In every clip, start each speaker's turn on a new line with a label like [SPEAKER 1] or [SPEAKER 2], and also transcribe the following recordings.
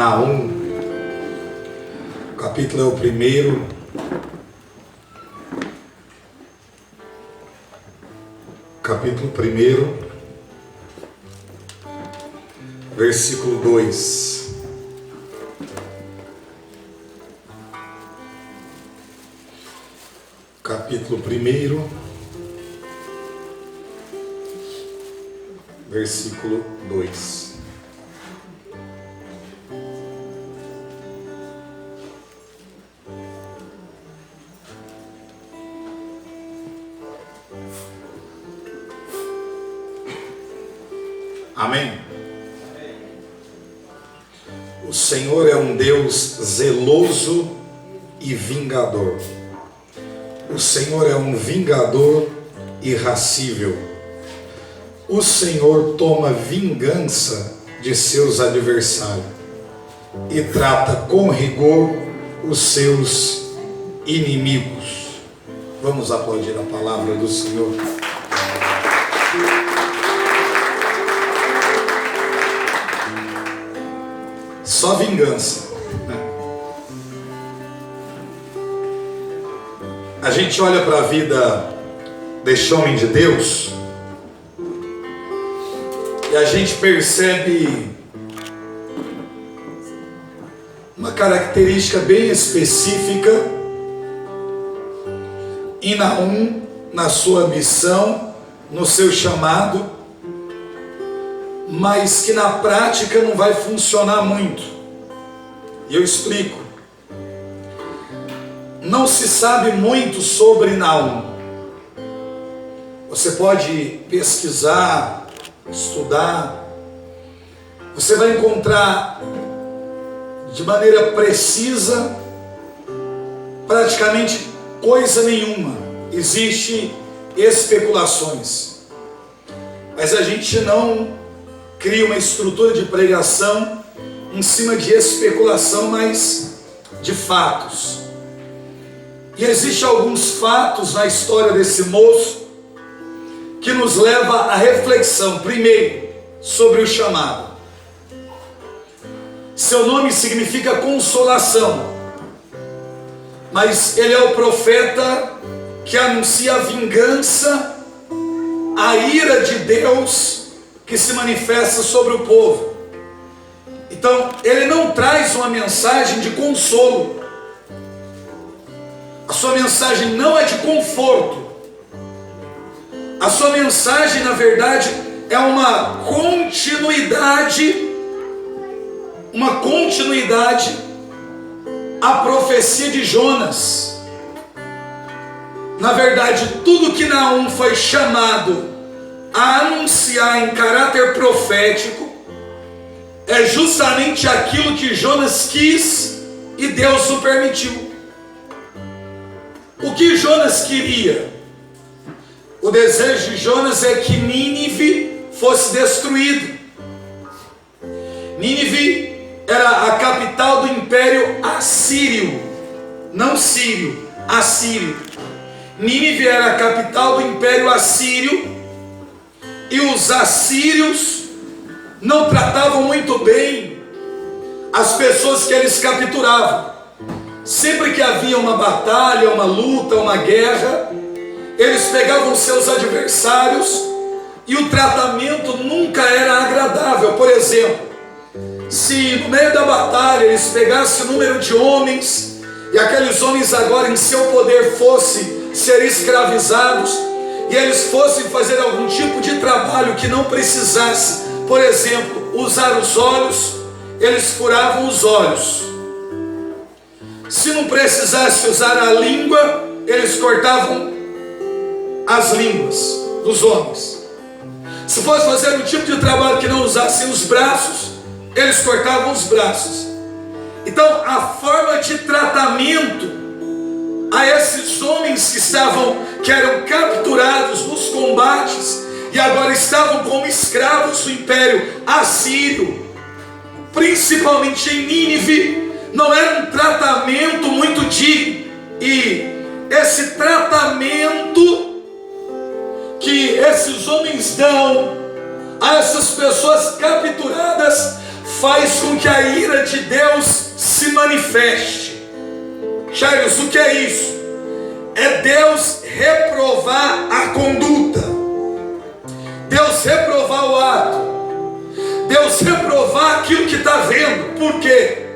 [SPEAKER 1] Naum, o capítulo é o primeiro, versículo 2. Capítulo 1, versículo 2. Amém? O Senhor é um Deus zeloso e vingador. O Senhor é um vingador irascível. O Senhor toma vingança de seus adversários e trata com rigor os seus inimigos. Vamos aplaudir a palavra do Senhor. Só vingança. A gente olha para a vida deste homem de Deus e a gente percebe uma característica bem específica em Naum, na sua missão, no seu chamado, mas que na prática não vai funcionar muito. E eu explico. Não se sabe muito sobre Naum. Você pode pesquisar, estudar. Você vai encontrar de maneira precisa praticamente coisa nenhuma. Existem especulações. Mas a gente não cria uma estrutura de pregação em cima de especulação, mas de fatos. E existem alguns fatos na história desse moço que nos leva à reflexão. Primeiro, sobre o chamado. Seu nome significa consolação, mas ele é o profeta que anuncia a vingança, a ira de Deus que se manifesta sobre o povo. Então, ele não traz uma mensagem de consolo. A sua mensagem não é de conforto. A sua mensagem, na verdade, é uma continuidade à profecia de Jonas. Na verdade, tudo que Naum foi chamado a anunciar em caráter profético é justamente aquilo que Jonas quis e Deus o permitiu. O que Jonas queria? O desejo de Jonas é que Nínive fosse destruído. Nínive era a capital do império assírio, não sírio, assírio. Nínive era a capital do império assírio, e os assírios não tratavam muito bem as pessoas que eles capturavam. Sempre que havia uma batalha, uma luta, uma guerra, eles pegavam seus adversários e o tratamento nunca era agradável. Por exemplo, se no meio da batalha eles pegassem o número de homens e aqueles homens agora em seu poder fossem ser escravizados e eles fossem fazer algum tipo de trabalho que não precisasse, por exemplo, usar os olhos, eles furavam os olhos. Se não precisasse usar a língua, eles cortavam as línguas dos homens. Se fosse fazer um tipo de trabalho que não usassem os braços, eles cortavam os braços. Então, a forma de tratamento a esses homens que eram capturados nos combates e agora estavam como escravos do império assírio, principalmente em Nínive, não era um tratamento muito digno. E esse tratamento que esses homens dão a essas pessoas capturadas faz com que a ira de Deus se manifeste. Charles, o que é isso? É Deus reprovar a conduta, Deus reprovar o ato, Deus reprovar aquilo que está vendo. Por quê?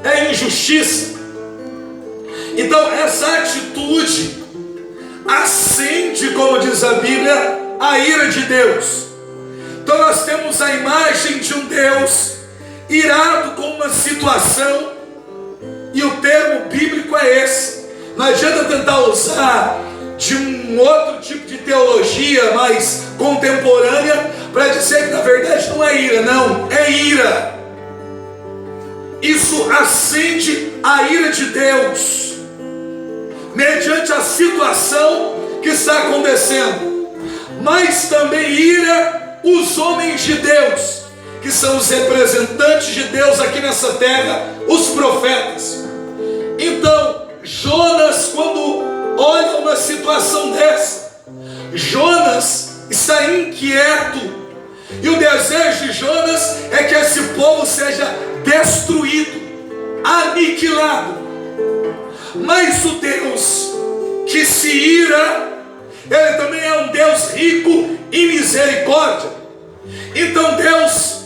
[SPEAKER 1] É injustiça. Então essa atitude acende, como diz a Bíblia, a ira de Deus. Então nós temos a imagem de um Deus irado com uma situação, e o termo bíblico é esse. Não adianta tentar usar de um outro tipo de teologia mais contemporânea para dizer que na verdade não é ira. Não, é ira. Isso acende a ira de Deus mediante a situação que está acontecendo, mas também ira os homens de Deus, que são os representantes de Deus aqui nessa terra, os profetas. Então Jonas, quando olha uma situação dessa, Jonas está inquieto, e o desejo de Jonas é que esse povo seja destruído, aniquilado. Mas o Deus que se ira, Ele também é um Deus rico em misericórdia. Então Deus,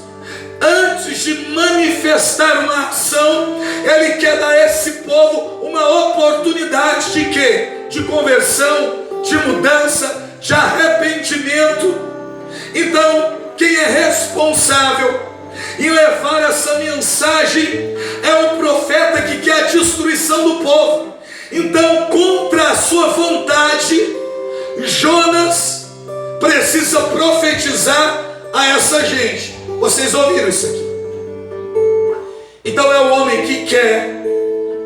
[SPEAKER 1] antes de manifestar uma ação, Ele quer dar a esse povo uma oportunidade de quê? De conversão, de mudança, de arrependimento. Então, quem é responsável em levar essa mensagem é o profeta que quer a destruição do povo. Então, contra a sua vontade, Jonas precisa profetizar a essa gente. Vocês ouviram isso aqui? Então é o homem que quer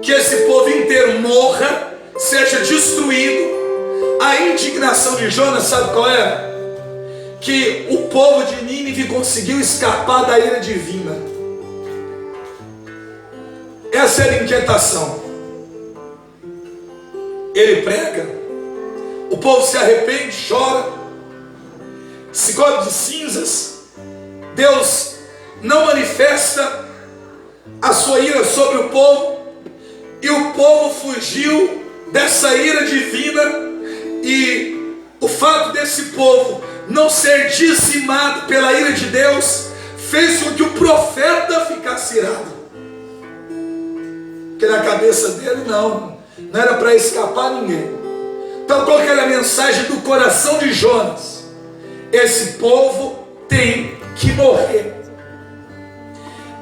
[SPEAKER 1] que esse povo inteiro morra, seja destruído. A indignação de Jonas, sabe qual é? Que o povo de Nínive conseguiu escapar da ira divina. Essa é a inquietação. Ele prega, o povo se arrepende, chora, se cobre de cinzas. Deus não manifesta a sua ira sobre o povo, e o povo fugiu dessa ira divina. E o fato desse povo não ser dizimado pela ira de Deus fez com que o profeta ficasse irado, porque na cabeça dele não era para escapar ninguém. Então qual que era a mensagem do coração de Jonas? Esse povo tem que morrer,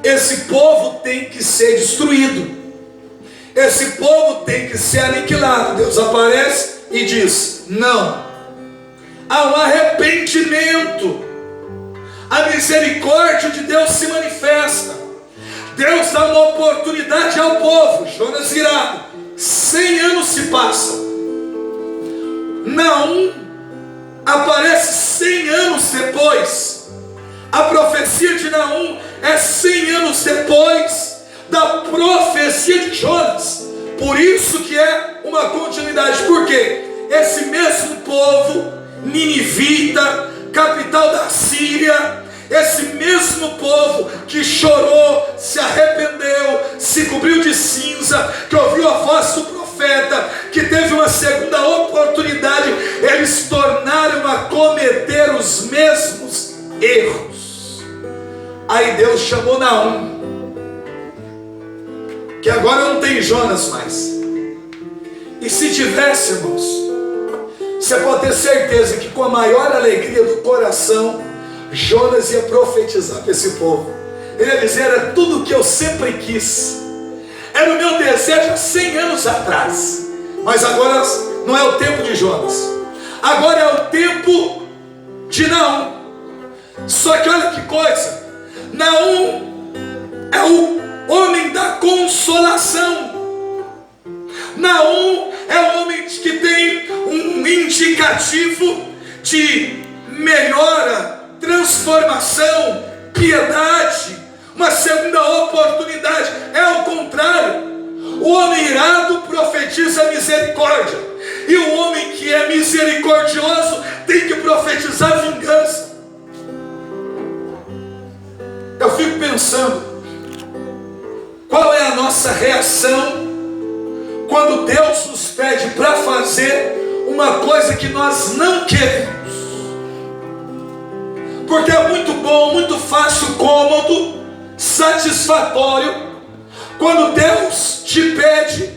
[SPEAKER 1] esse povo tem que ser destruído, esse povo tem que ser aniquilado. Deus aparece e diz: não, há um arrependimento, a misericórdia de Deus se manifesta, Deus dá uma oportunidade ao povo. Jonas irado, 100 anos se passam, Naum aparece 100 anos depois. A profecia de Naum é 100 anos depois da profecia de Jonas. Por isso que é uma continuidade. Por quê? Esse mesmo povo ninivita, capital da Síria, esse mesmo povo que chorou, se arrependeu, se cobriu de cinza, que ouviu a voz do profeta, que teve uma segunda oportunidade, eles tornaram a cometer os mesmos erros. Aí Deus chamou Naum, que agora não tem Jonas mais. E se tivesse, irmãos, você pode ter certeza que com a maior alegria do coração, Jonas ia profetizar para esse povo. Ele ia dizer: era tudo o que eu sempre quis, era o meu desejo há 100 anos atrás. Mas agora não é o tempo de Jonas, agora é o tempo de Naum. Só que olha que coisa, Naum é o homem da consolação. Naum é o homem que tem um indicativo de melhora, transformação, piedade, uma segunda oportunidade. É o contrário. O homem irado profetiza misericórdia, e o homem que é misericordioso tem que profetizar vingança. Eu fico pensando, Qual é a nossa reação quando Deus nos pede para fazer uma coisa que nós não queremos? Porque é muito bom, muito fácil, cômodo, satisfatório, quando Deus te pede,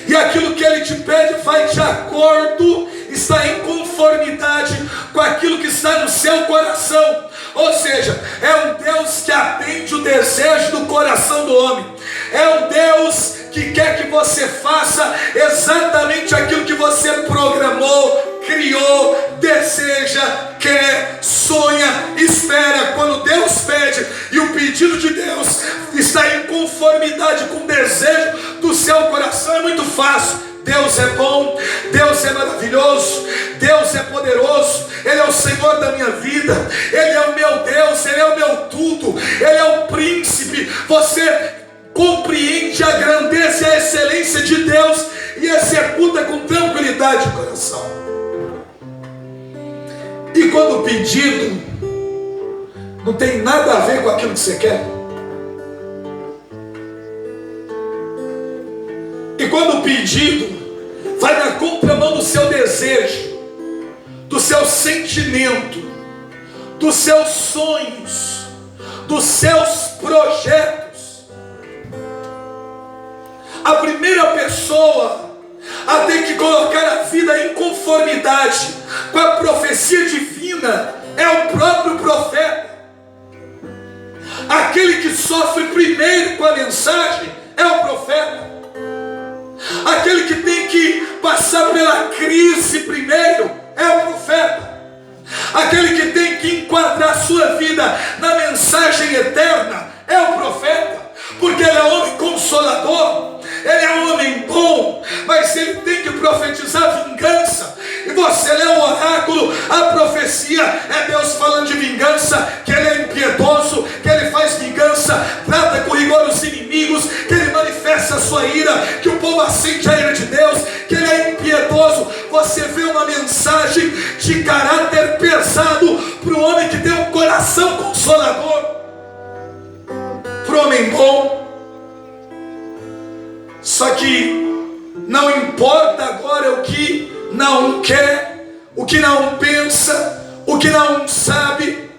[SPEAKER 1] e aquilo que Ele te pede vai de acordo, está em conformidade com aquilo que está no seu coração. Ou seja, é um Deus que atende o desejo do coração do homem. É um Deus que quer que você faça exatamente aquilo que você programou, criou, deseja, quer, sonha, espera. Quando Deus pede e o pedido de Deus está em conformidade com o desejo do seu coração, é muito fácil. Deus é bom, Deus é maravilhoso, Deus é poderoso, Ele é o Senhor da minha vida, Ele é o meu Deus, Ele é o meu tudo, Ele é o príncipe. Você compreende a grandeza e a excelência de Deus e executa com tranquilidade o coração. E quando o pedido não tem nada a ver com aquilo que você quer, e quando o pedido vai na contramão do seu desejo, do seu sentimento, dos seus sonhos, dos seus projetos, a primeira pessoa a ter que colocar a vida em conformidade com a profecia divina é o próprio profeta. Aquele que sofre primeiro com a mensagem é o profeta. Aquele que tem que passar pela crise primeiro é o profeta. Aquele que tem que enquadrar sua vida na mensagem eterna é o profeta. Porque ele é um homem consolador, ele é um homem bom, mas ele tem que profetizar vingança. E você lê o oráculo, a profecia é Deus falando de vingança, que ele é impiedoso, que ele faz vingança, trata com rigor os inimigos, que ele manifesta a sua ira, que o povo assente a ira de Deus, que ele é impiedoso. Você vê uma mensagem de caráter pesado para o homem que tem um coração consolador, para o homem bom. Só que não importa agora o que não quer, o que não pensa, o que não sabe.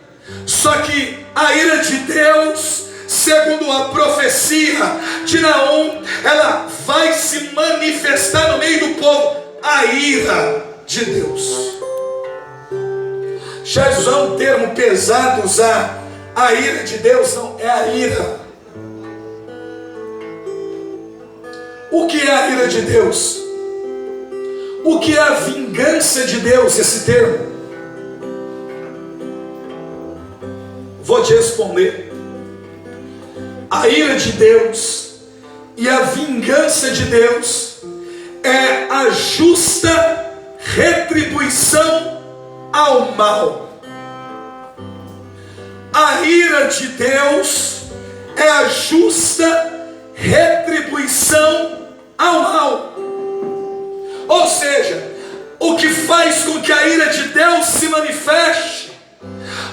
[SPEAKER 1] Só que a ira de Deus, segundo a profecia de Naum, ela vai se manifestar no meio do povo. A ira de Deus. Jesus é um termo pesado usar. A ira de Deus não é a ira. O que é a ira de Deus? O que é a vingança de Deus, esse termo? Vou te responder. A ira de Deus e a vingança de Deus é a justa retribuição ao mal. A ira de Deus é a justa retribuição ao mal. Ou seja, o que faz com que a ira de Deus se manifeste,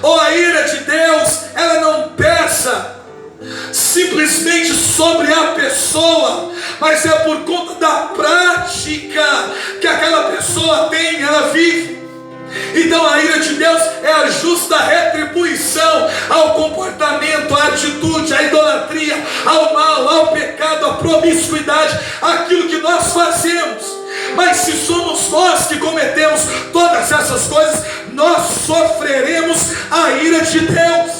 [SPEAKER 1] ou a ira de Deus, ela não pesa simplesmente sobre a pessoa, mas é por conta da prática que aquela pessoa tem, ela vive. Então a ira de Deus é a justa retribuição ao comportamento, à atitude, à idolatria, ao mal, ao pecado, à promiscuidade, aquilo que nós fazemos. Mas se somos nós que cometemos todas essas coisas, nós sofreremos a ira de Deus,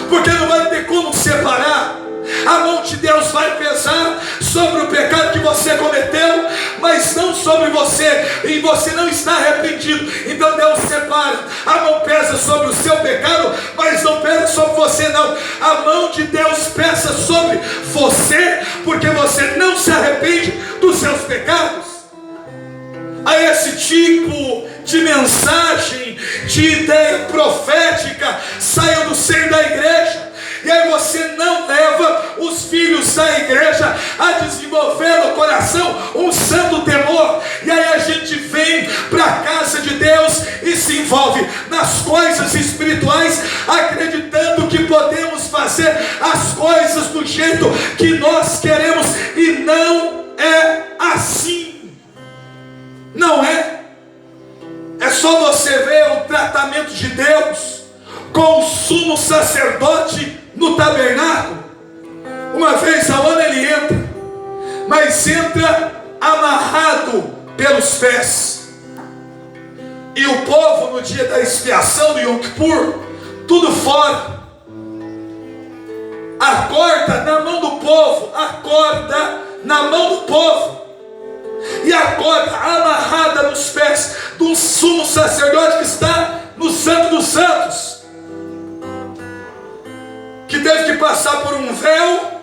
[SPEAKER 1] porque não vai ter como separar. A mão de Deus vai pesar sobre o pecado que você cometeu, mas não sobre você, e você não está arrependido. Então Deus separa. A mão pesa sobre o seu pecado, mas não pesa sobre você não. A mão de Deus pesa sobre você, porque você não se arrepende dos seus pecados. A esse tipo de mensagem, de ideia profética, saia do seio da igreja. E aí você não leva os filhos da igreja a desenvolver no coração um santo temor. E aí a gente vem para a casa de Deus e se envolve nas coisas espirituais, acreditando que podemos fazer as coisas do jeito que nós queremos, e não é assim. Não é. É só você ver o tratamento de Deus com o sumo sacerdote no tabernáculo. Uma vez ao ano ele entra, mas entra amarrado pelos pés. E o povo, no dia da expiação do Yom Kippur, tudo fora. A corda na mão do povo, a corda na mão do povo. E a corda amarrada nos pés do sumo sacerdote que está no Santo dos Santos, que teve que passar por um véu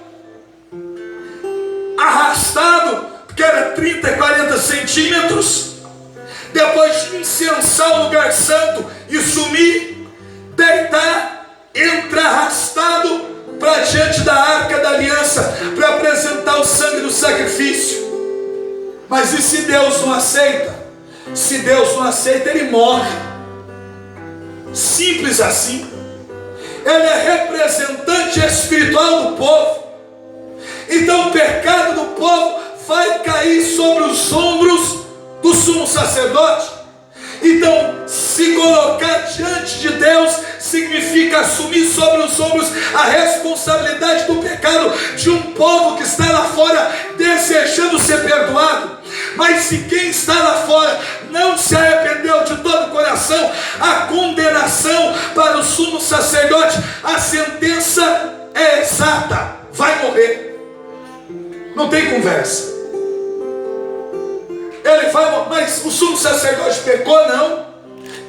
[SPEAKER 1] arrastado, porque era 30 e 40 centímetros, depois de incensar o lugar santo e sumir, deitar, entrar arrastado para diante da arca da aliança, para apresentar o sangue do sacrifício. Mas e se Deus não aceita? Se Deus não aceita, ele morre. Simples assim. Ele é representante espiritual do povo. Então o pecado do povo vai cair sobre os ombros do sumo sacerdote. Então, se colocar diante de Deus significa assumir sobre os ombros a responsabilidade do pecado de um povo que está lá fora desejando ser perdoado. Mas se quem está lá fora não se arrependeu de todo o coração, a condenação para o sumo sacerdote, a sentença é exata: vai morrer. Não tem conversa. Ele vai, mas o sumo sacerdote pecou? Não.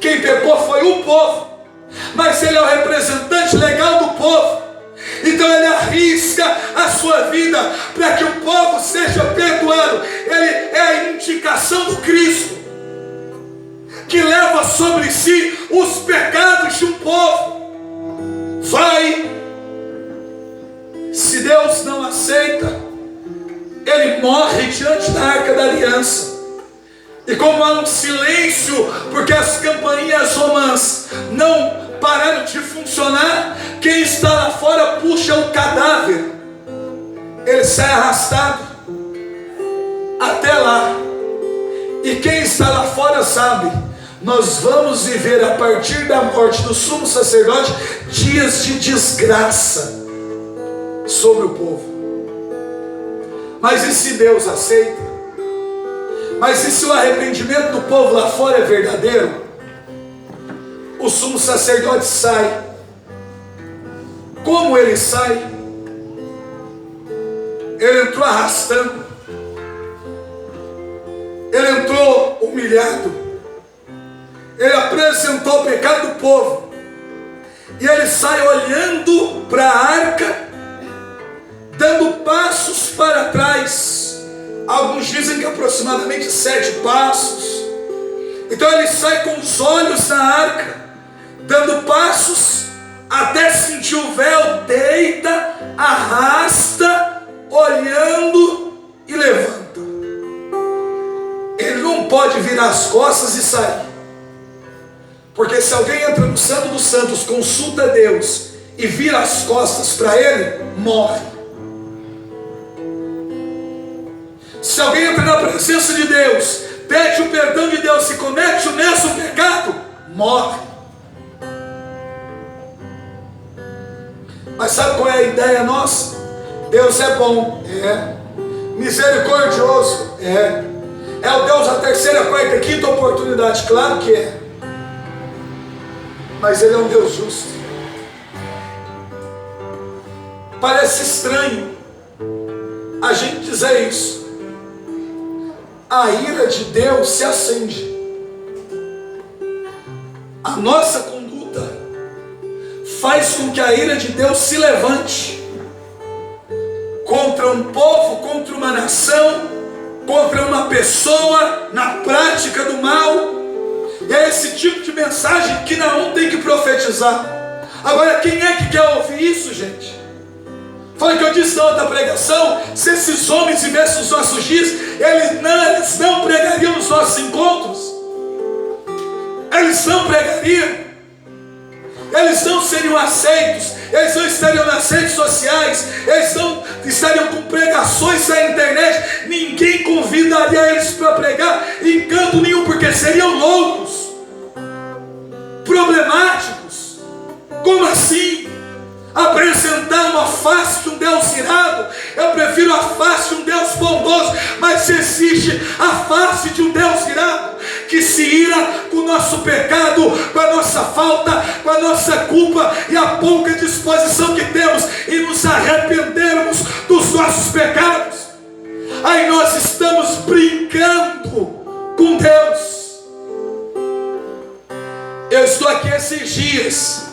[SPEAKER 1] Quem pecou foi o povo. Mas ele é o representante legal do povo. Então ele arrisca a sua vida para que o povo seja perdoado. Ele é a indicação do Cristo, que leva sobre si os pecados de um povo. Vai. Se Deus não aceita, ele morre diante da arca da aliança. E como há um silêncio, porque as campainhas romãs não pararam de funcionar, quem está lá fora puxa o cadáver. Ele sai arrastado até lá. E quem está lá fora sabe: nós vamos viver a partir da morte do sumo sacerdote dias de desgraça sobre o povo. Mas e se Deus aceita? Mas e se o arrependimento do povo lá fora é verdadeiro? O sumo sacerdote sai. Como ele sai? Ele entrou arrastando. Ele entrou humilhado. Ele apresentou o pecado do povo. E ele sai olhando para a arca, dando passos para trás. Alguns dizem que aproximadamente 7 passos. Então ele sai com os olhos na arca, dando passos até sentir o véu, deita, arrasta, olhando e levanta. Ele não pode virar as costas e sair. Porque se alguém entra no Santo dos Santos, consulta Deus e vira as costas para ele, morre. Se alguém entra na presença de Deus, pede o perdão de Deus e comete o mesmo pecado, morre. Mas sabe qual é a ideia nossa? Deus é bom, é. Misericordioso, é. É o Deus da terceira, quarta e quinta oportunidade, claro que é. Mas Ele é um Deus justo. Parece estranho a gente dizer isso. A ira de Deus se acende. A nossa conduta faz com que a ira de Deus se levante contra um povo, contra uma nação, contra uma pessoa na prática do mal. E é esse tipo de mensagem que Naum tem que profetizar. Agora, quem é que quer ouvir isso, gente? Foi o que eu disse na outra pregação: se esses homens vivessem os nossos dias, eles não pregariam nos nossos encontros. eles não pregariam, eles não seriam aceitos, eles não estariam nas redes sociais, eles não estariam com pregações na internet, ninguém convidaria eles para pregar em canto nenhum, porque seriam loucos, problemáticos. Como assim? Apresentar uma face de um Deus irado? Eu prefiro a face de um Deus bondoso. Mas se existe a face de um Deus irado, que se ira com o nosso pecado, com a nossa falta, com a nossa culpa e a pouca disposição que temos, e nos arrependermos dos nossos pecados, aí nós estamos brincando com Deus. Eu estou aqui esses dias,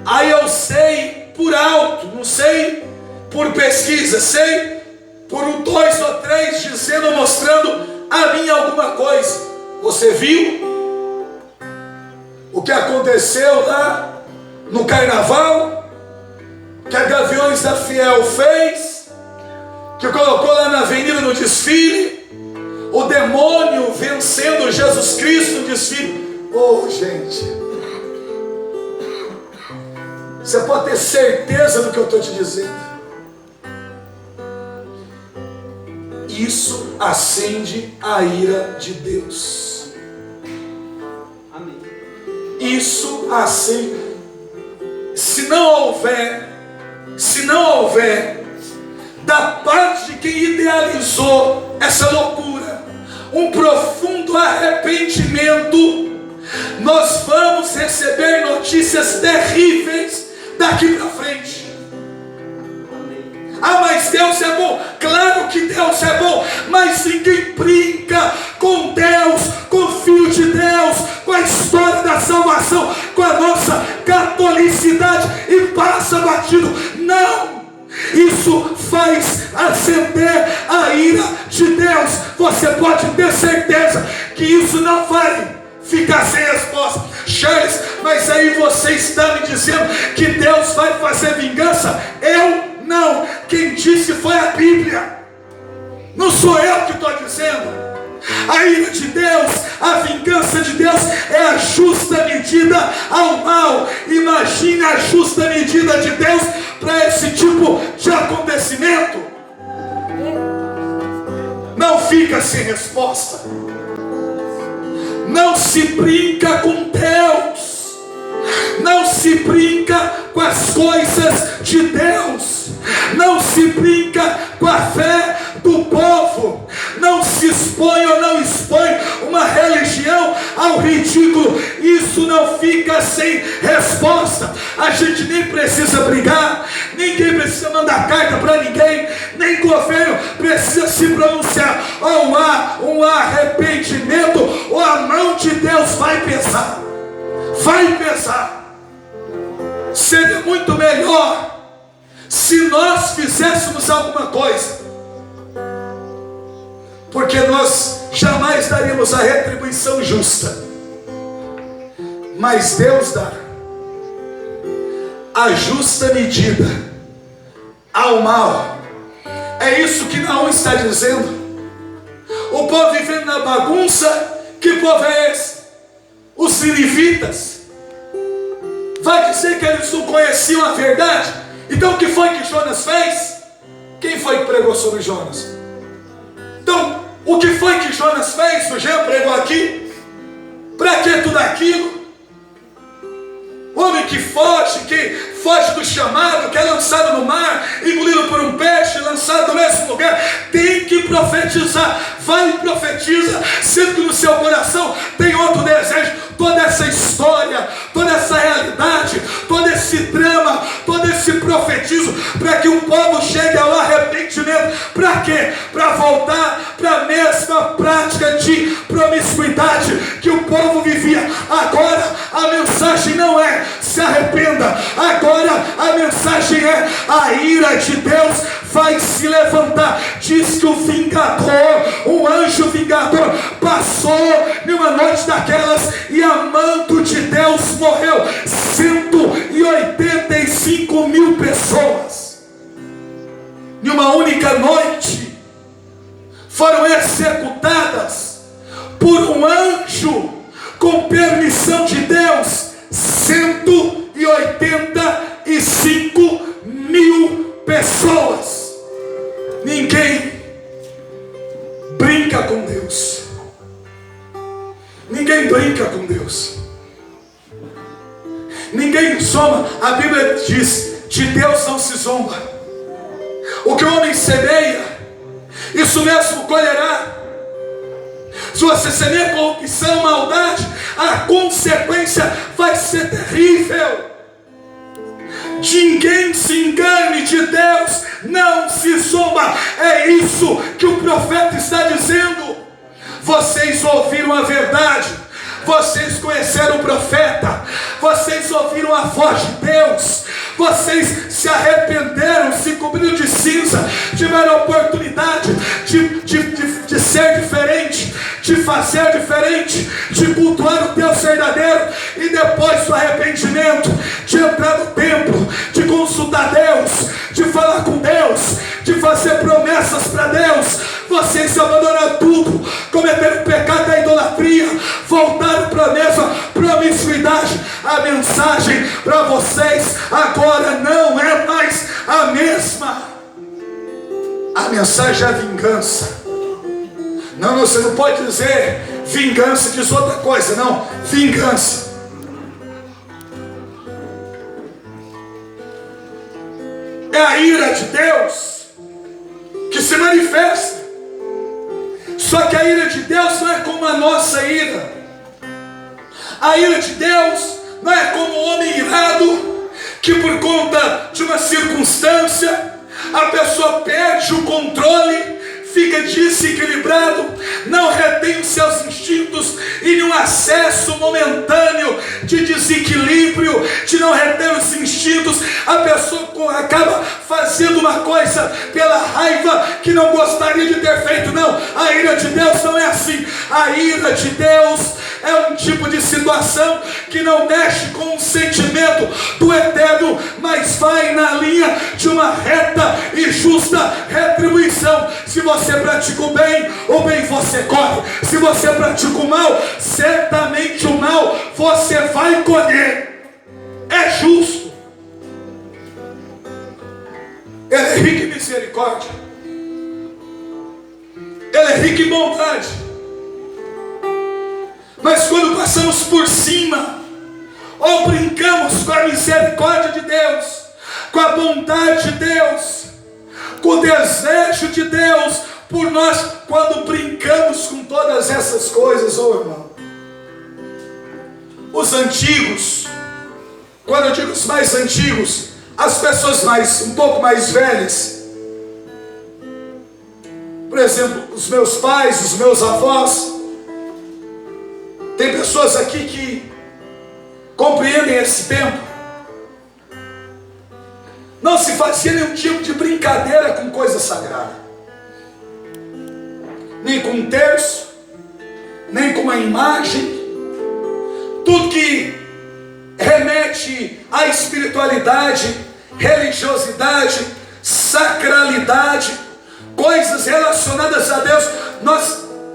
[SPEAKER 1] aí eu sei por alto, não sei por pesquisa, sei por 2 ou 3 dizendo, mostrando a mim alguma coisa. Você viu o que aconteceu lá no carnaval, que a Gaviões da Fiel fez, que colocou lá na avenida no desfile, o demônio vencendo Jesus Cristo no desfile? Oh, gente, você pode ter certeza do que eu estou te dizendo. Isso acende a ira de Deus.
[SPEAKER 2] Amém.
[SPEAKER 1] Isso acende. Se não houver da parte de quem idealizou essa loucura um profundo arrependimento, nós vamos receber notícias terríveis daqui para frente. Ah, mas Deus é bom. Claro que Deus é bom, mas ninguém brinca com Deus, com o Filho de Deus, com a história da salvação, com a nossa catolicidade e passa batido. Não! Isso faz acender a ira de Deus. Você pode ter certeza que isso não vai ficar sem resposta. Charles, mas aí você está me dizendo que Deus vai fazer vingança? Eu não. Quem disse foi a Bíblia. Não sou eu que estou dizendo. A ira de Deus, a vingança de Deus é a justa medida ao mal. Imagine a justa medida de Deus para esse tipo de acontecimento. Não fica sem resposta. Não se brinca com Deus. Não se brinca com as coisas de Deus. Não se brinca com a fé do povo. Não se expõe ou não expõe uma religião ao ridículo. Isso não fica sem resposta. A gente nem precisa brigar, ninguém precisa mandar carta para ninguém, nem governo precisa se pronunciar. Ou há um arrependimento, ou a mão de Deus vai pesar. Vai pesar. Seria muito melhor se nós fizéssemos alguma coisa, porque nós jamais daríamos a retribuição justa, mas Deus dá a justa medida ao mal. É isso que Naum está dizendo. O povo vivendo na bagunça. Que povo é esse? Os ninivitas. Vai dizer que eles não conheciam a verdade? Então o que foi que Jonas fez? Quem foi que pregou sobre Jonas? Então, o que foi que Jonas fez? O Jean pregou aqui. Para que tudo aquilo? Homem que foge do chamado, que é lançado no mar, engolido por um peixe, lançado no mesmo lugar. Tem que profetizar. Vai e profetiza, sendo que no seu coração tem outro desejo. Toda essa história, toda essa realidade, todo esse drama, todo esse profetismo, para que o povo chegue ao arrependimento. Para quê? Para voltar para a mesma prática de promiscuidade que o povo vivia. Agora a mensagem não é se arrependa. Agora a mensagem é a ira de Deus vai se levantar. Diz que o vingador, um anjo vingador, passou numa noite daquelas e a manto de Deus morreu 185 mil pessoas. Em uma única noite foram executadas por um anjo com com permissão de Deus, 185 mil pessoas. Ninguém brinca com Deus. Ninguém brinca com Deus. Ninguém zomba. A Bíblia diz: de Deus não se zomba. O que o homem semeia, isso mesmo colherá. Se você semeia corrupção, maldade, a consequência vai ser terrível. Ninguém se engane, de Deus não se zomba. É isso que o profeta está dizendo. Vocês ouviram a verdade, vocês conheceram o profeta, vocês ouviram a voz de Deus, vocês se arrependeram, se cobriram de cinza, tiveram a oportunidade de ser diferente, de fazer diferente, de cultuar o Deus verdadeiro, e depois do arrependimento, de entrar no templo, de consultar Deus, de falar com Deus, de fazer promessas para Deus, vocês abandonaram tudo, cometeram o pecado da idolatria, voltaram para a mesma promiscuidade. A mensagem para vocês agora não é mais a mesma. A mensagem é a vingança. Não, você não pode dizer vingança, diz outra coisa, não, vingança. É a ira de Deus que se manifesta. Só que a ira de Deus não é como a nossa ira. A ira de Deus não é como o homem irado, que por conta de uma circunstância, a pessoa perde o controle, fica desequilibrado, não retém os seus instintos, e num acesso momentâneo de desequilíbrio, de não reter os instintos, a pessoa acaba fazendo uma coisa pela raiva que não gostaria de ter feito. Não, a ira de Deus não é assim. A ira de Deus é um tipo de situação que não mexe com o sentimento do eterno, mas vai na linha de uma reta e justa retribuição. Se você pratica o bem você corre. Se você pratica o mal, certamente o mal você vai colher. É justo. Ele é rico em misericórdia. Ele é rico em bondade. Mas quando passamos por cima, ou brincamos com a misericórdia de Deus, com a bondade de Deus, com o desejo de Deus por nós, quando brincamos com todas essas coisas, irmão, os antigos, quando eu digo os mais antigos, as pessoas um pouco mais velhas, por exemplo, os meus pais, os meus avós, tem pessoas aqui que compreendem esse tempo. Não se fazia nenhum tipo de brincadeira com coisa sagrada, nem com um terço, nem com uma imagem. Tudo que remete à espiritualidade, religiosidade, sacralidade, coisas relacionadas a Deus,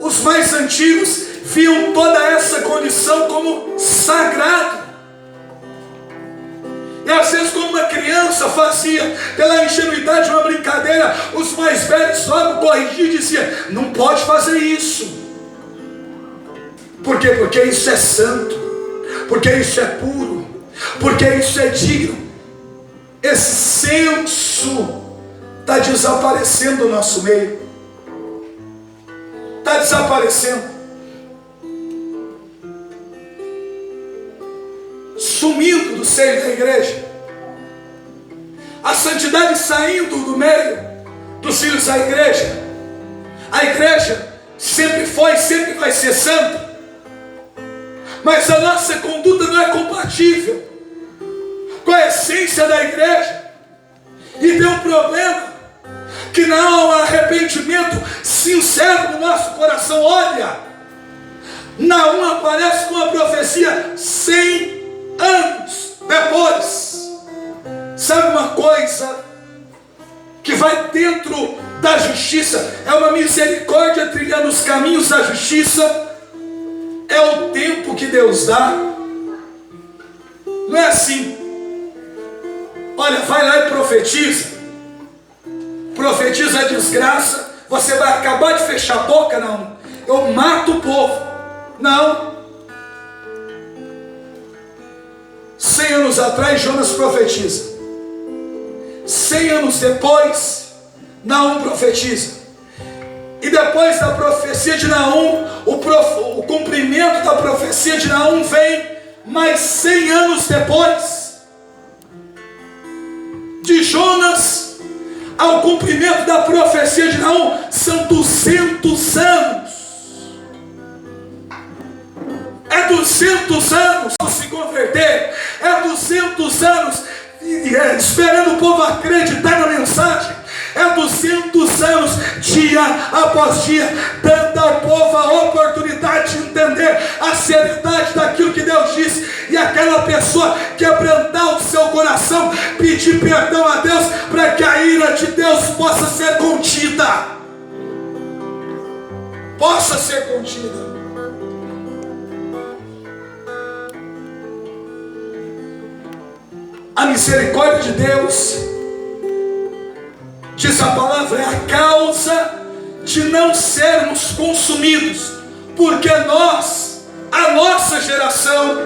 [SPEAKER 1] os mais antigos, viam toda essa condição como sagrado. E às vezes, quando uma criança fazia pela ingenuidade uma brincadeira, os mais velhos logo corrigiam e diziam: não pode fazer isso. Por quê? Porque isso é santo, porque isso é puro, porque isso é digno. Esse senso está desaparecendo do nosso meio. Está desaparecendo. Sumindo do seio da igreja. A santidade saindo do meio dos filhos da igreja. A igreja sempre foi, sempre vai ser santa, mas a nossa conduta não é compatível com a essência da igreja. E tem um problema, que não há arrependimento sincero no nosso coração. Olha, Naum aparece com a profecia 100 anos depois. Sabe uma coisa que vai dentro da justiça? É uma misericórdia trilhando os caminhos da justiça. é o tempo que Deus dá. Não é assim, olha, vai lá e profetiza a desgraça, você vai acabar de fechar a boca. Não, eu mato o povo. Não. 100 anos atrás Jonas profetiza, 100 anos depois Naum profetiza, e depois da profecia de Naum, o cumprimento da profecia de Naum vem mais 100 anos depois. De Jonas ao cumprimento da profecia de Naum são 200 anos. É 200 anos para se converter, é 200 anos esperando o povo acreditar na mensagem, é 200 anos, dia após dia, dando ao povo a oportunidade de entender a seriedade daquilo que Deus disse, e aquela pessoa quebrantar o seu coração, pedir perdão a Deus, para que a ira de Deus possa ser contida. Possa ser contida. A misericórdia de Deus, diz a palavra, é a causa de não sermos consumidos, porque a nossa geração,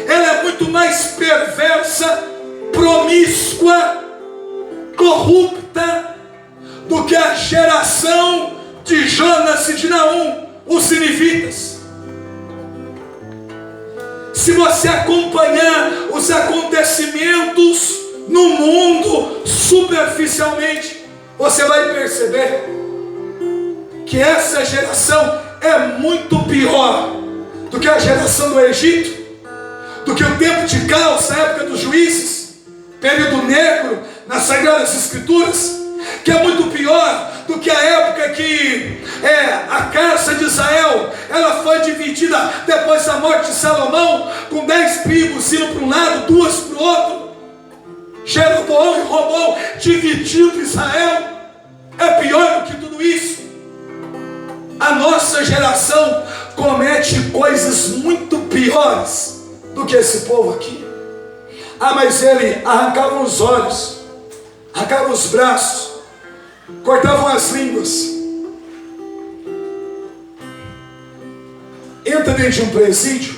[SPEAKER 1] ela é muito mais perversa, promíscua, corrupta, do que a geração de Jonas e de Naum, os ninivitas. Se você acompanhar os acontecimentos no mundo superficialmente, você vai perceber que essa geração é muito pior do que a geração do Egito, do que o tempo de Caos, a época dos juízes, período negro nas Sagradas Escrituras, que é muito pior do que a época que a casa de Israel, ela foi dividida depois da morte de Salomão, com 10 tribos indo para um lado, 2 para o outro. Jeroboão e Robão dividindo Israel. É pior do que tudo isso. A nossa geração comete coisas muito piores do que esse povo aqui. Mas ele arrancava os olhos, arrancava os braços, cortavam as línguas. Entra dentro de um presídio,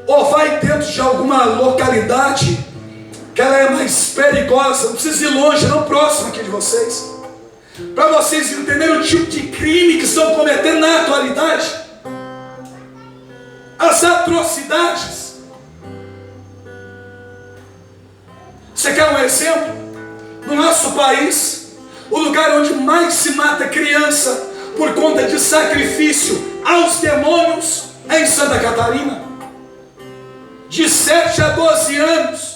[SPEAKER 1] ou vai dentro de alguma localidade que ela é mais perigosa, não precisa ir longe, não próximo aqui de vocês, para vocês entenderem o tipo de crime que estão cometendo na atualidade, as atrocidades. Você quer um exemplo? No nosso país, o lugar onde mais se mata criança por conta de sacrifício aos demônios é em Santa Catarina. De 7 a 12 anos,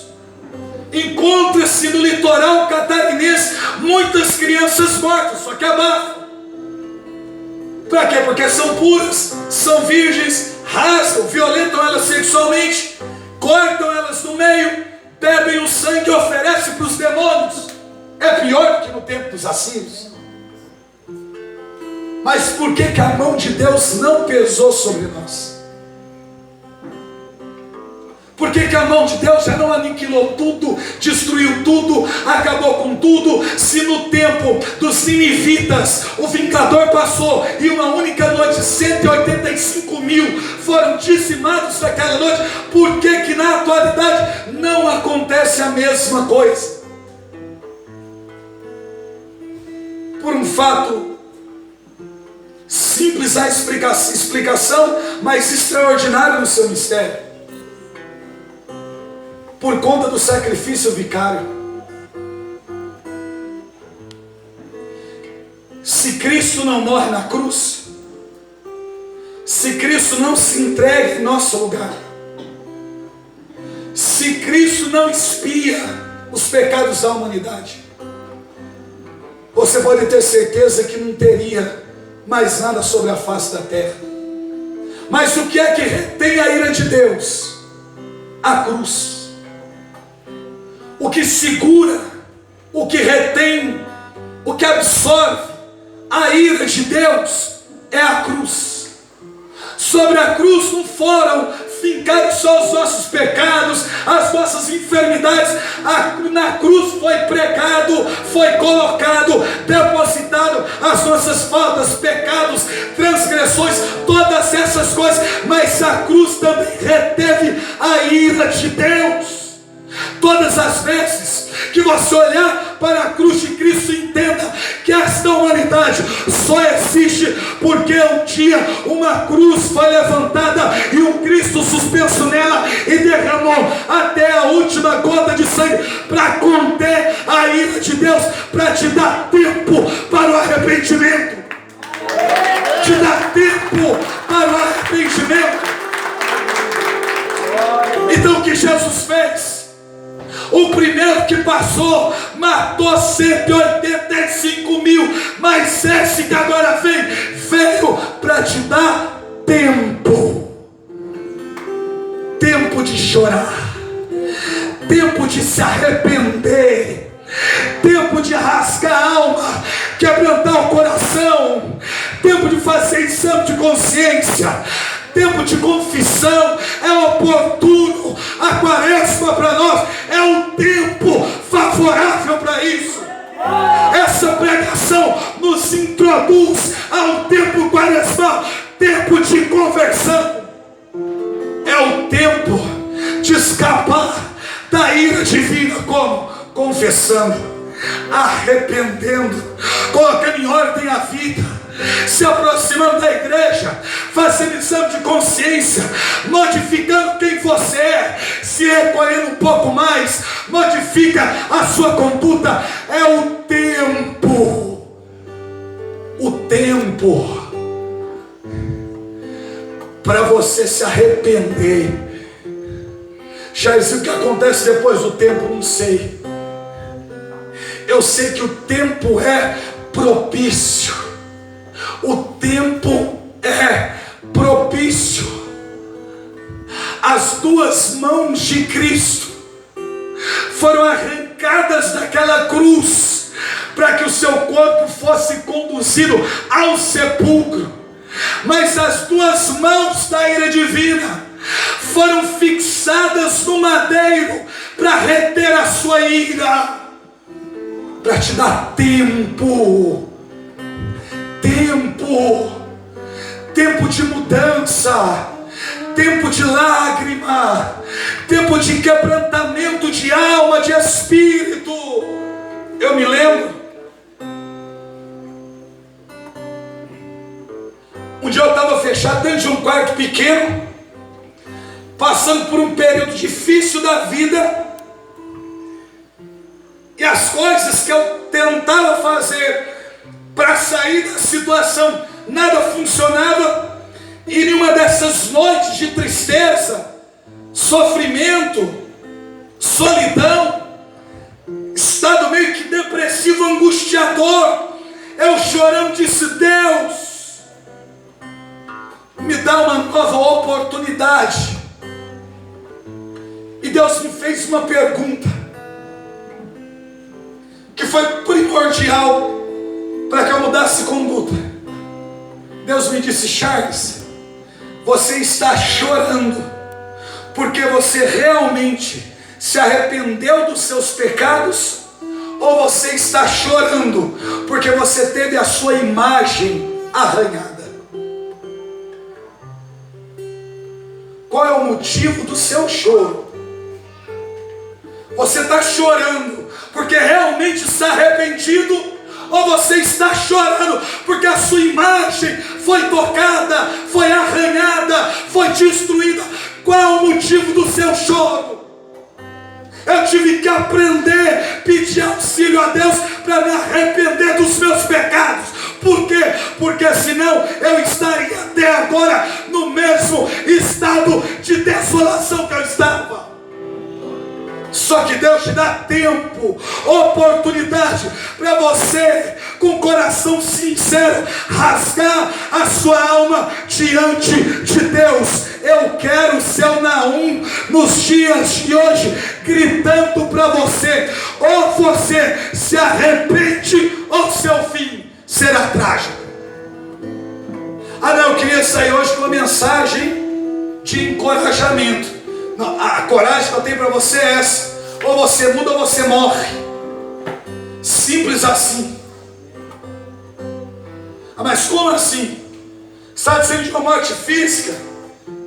[SPEAKER 1] encontra-se no litoral catarinense muitas crianças mortas, só que abafam. Para quê? Porque são puras, são virgens, rasgam, violentam elas sexualmente, cortam elas no meio, bebem o sangue e oferecem para os demônios. É pior do que no tempo dos assírios. Mas por que a mão de Deus não pesou sobre nós? Por que a mão de Deus já não aniquilou tudo, destruiu tudo, acabou com tudo? Se no tempo dos ninivitas o vingador passou e uma única noite 185 mil foram dizimados naquela noite, por que na atualidade não acontece a mesma coisa? Por um fato simples a explicação, mas extraordinário no seu mistério. Por conta do sacrifício vicário. Se Cristo não morre na cruz, se Cristo não se entrega em nosso lugar, se Cristo não expia os pecados da humanidade, você pode ter certeza que não teria mais nada sobre a face da terra. Mas o que é que retém a ira de Deus? A cruz. O que segura, o que retém, o que absorve a ira de Deus é a cruz. Sobre a cruz não foram fincados só os nossos pecados, as nossas enfermidades. Na cruz foi pregado, foi colocado, depositado as nossas faltas, pecados, transgressões, todas essas coisas. Mas a cruz também reteve a ira de Deus. Todas as vezes que você olhar para a cruz de Cristo, entenda que esta humanidade só existe porque um dia uma cruz foi levantada e um Cristo suspenso nela e derramou até a última gota de sangue para conter a ira de Deus, para te dar tempo para o arrependimento. Te dar tempo para o arrependimento. Então o que Jesus fez? O primeiro que passou matou 185 mil, mas esse que agora veio para te dar tempo. Tempo de chorar, tempo de se arrepender, tempo de rasgar a alma, quebrantar o coração, tempo de fazer exame de consciência, tempo de confissão. É oportuno. A quaresma para nós é um tempo favorável para isso. Essa pregação nos introduz ao tempo quaresmal, tempo de conversão. É o tempo de escapar da ira divina. Como? Confessando, arrependendo, colocando em ordem a vida, se aproximando da igreja, fazendo exame de consciência, modificando quem você é, se recolhendo um pouco mais, modifica a sua conduta. É o tempo para você se arrepender. Já disse o que acontece depois do tempo, não sei. Eu sei que o tempo é propício. O tempo é propício. As duas mãos de Cristo foram arrancadas daquela cruz para que o seu corpo fosse conduzido ao sepulcro. Mas as duas mãos da ira divina foram fixadas no madeiro para reter a sua ira, para te dar tempo de mudança, tempo de lágrima, tempo de quebrantamento de alma, de espírito. Eu me lembro, um dia eu estava fechado dentro de um quarto pequeno, passando por um período difícil da vida, e as coisas que eu tentava fazer para sair da situação, nada funcionava. E em uma dessas noites de tristeza, sofrimento, solidão, estado meio que depressivo, angustiador, eu chorando disse: Deus, me dá uma nova oportunidade. E Deus me fez uma pergunta que foi primordial para que eu mudasse conduta. Deus me disse: Charles, você está chorando porque você realmente se arrependeu dos seus pecados, ou você está chorando porque você teve a sua imagem arranhada? Qual é o motivo do seu choro? Você está chorando porque realmente está arrependido, ou você está chorando porque a sua imagem foi tocada, foi arranhada, foi destruída? Qual é o motivo do seu choro? Eu tive que aprender, pedir auxílio a Deus para me arrepender dos meus pecados. Por quê? Porque senão eu estaria até agora no mesmo estado de desolação que eu estava. Só que Deus te dá tempo, oportunidade para você, com coração sincero, rasgar a sua alma diante de Deus. Eu quero ser o Naum nos dias de hoje, gritando para você: ou você se arrepende, ou seu fim será trágico. Ah não, eu queria queria sair hoje com uma mensagem de encorajamento. Não, a coragem que eu tenho para você é essa: ou você muda ou você morre. Simples assim. Ah, mas como assim? Está dizendo de uma morte física?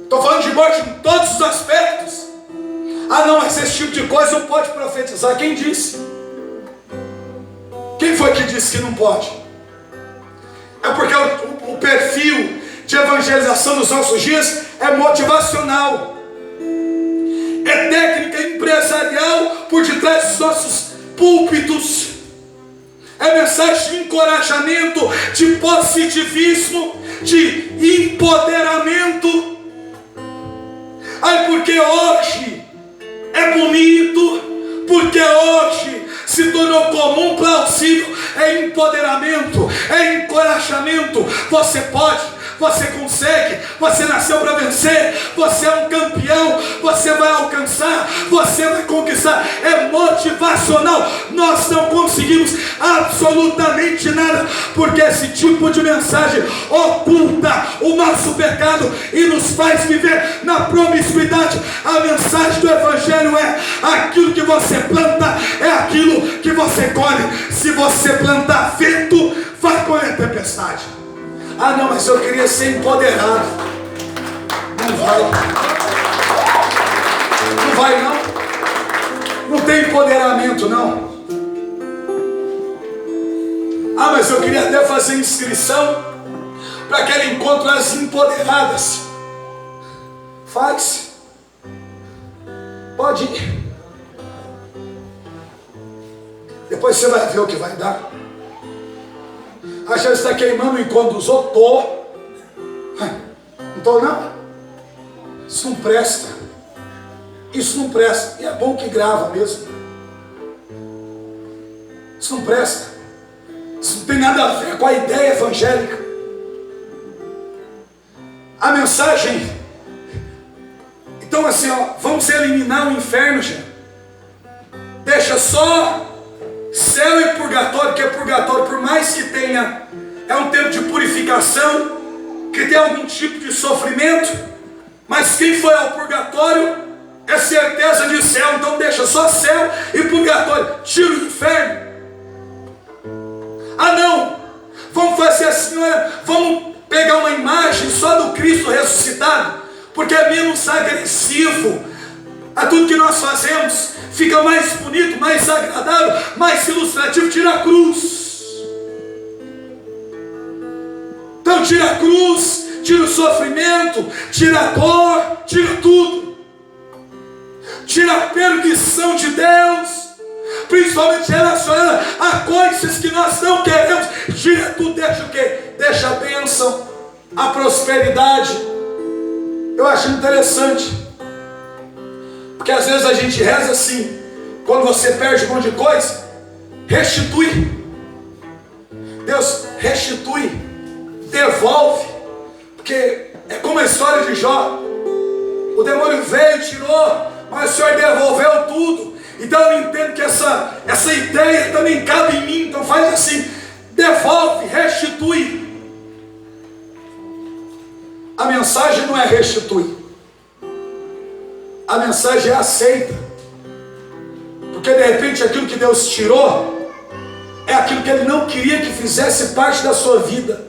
[SPEAKER 1] Estou falando de morte em todos os aspectos. Ah não, mas esse tipo de coisa não pode profetizar. Quem disse? Quem foi que disse que não pode? É porque o perfil de evangelização nos nossos dias é motivacional, é técnica empresarial por detrás dos nossos púlpitos, é mensagem de encorajamento, de positivismo, de empoderamento. Aí porque hoje é bonito, porque hoje se tornou comum, plausível, é empoderamento, é encorajamento. Você pode, você consegue, você nasceu para vencer, você é um campeão, você vai alcançar, você vai conquistar. É motivacional. Nós não conseguimos absolutamente nada, porque esse tipo de mensagem oculta o nosso pecado e nos faz viver na promiscuidade. A mensagem do Evangelho é: aquilo que você planta é aquilo que você colhe. Se você plantar vento, vai colher tempestade. Ah não, mas eu queria ser empoderado. Não vai. Não vai não. Não tem empoderamento não. Ah, mas eu queria até fazer inscrição para aquele encontro das empoderadas. Faz. Pode ir. Depois você vai ver o que vai dar. A gente está queimando o encontro dos outros. Não estou não. Isso não presta. Isso não presta. E é bom que grava mesmo. Isso não presta. Isso não tem nada a ver com a ideia evangélica. A mensagem. Então assim, ó, vamos eliminar o inferno, já. Deixa só céu e purgatório, que é purgatório, por mais que tenha, é um tempo de purificação, que tem algum tipo de sofrimento, mas quem foi ao purgatório é certeza de céu. Então deixa só céu e purgatório, tira o inferno. Ah não, vamos fazer assim, vamos pegar uma imagem só do Cristo ressuscitado, porque é menos agressivo. A tudo que nós fazemos fica mais bonito, mais agradável, mais ilustrativo. Tira a cruz. Então tira a cruz, tira o sofrimento, tira a dor, tira tudo. Tira a permissão de Deus, principalmente relacionada a coisas que nós não queremos. Tira tudo, deixa o quê? Deixa a bênção, a prosperidade. Eu acho interessante, porque às vezes a gente reza assim: quando você perde um monte de coisa, restitui. Deus restitui, devolve. Porque é como a história de Jó. O demônio veio, tirou, mas o Senhor devolveu tudo. Então eu entendo que essa ideia também cabe em mim. Então faz assim: devolve, restitui. A mensagem não é restitui. A mensagem é aceita. Porque de repente aquilo que Deus tirou é aquilo que Ele não queria que fizesse parte da sua vida.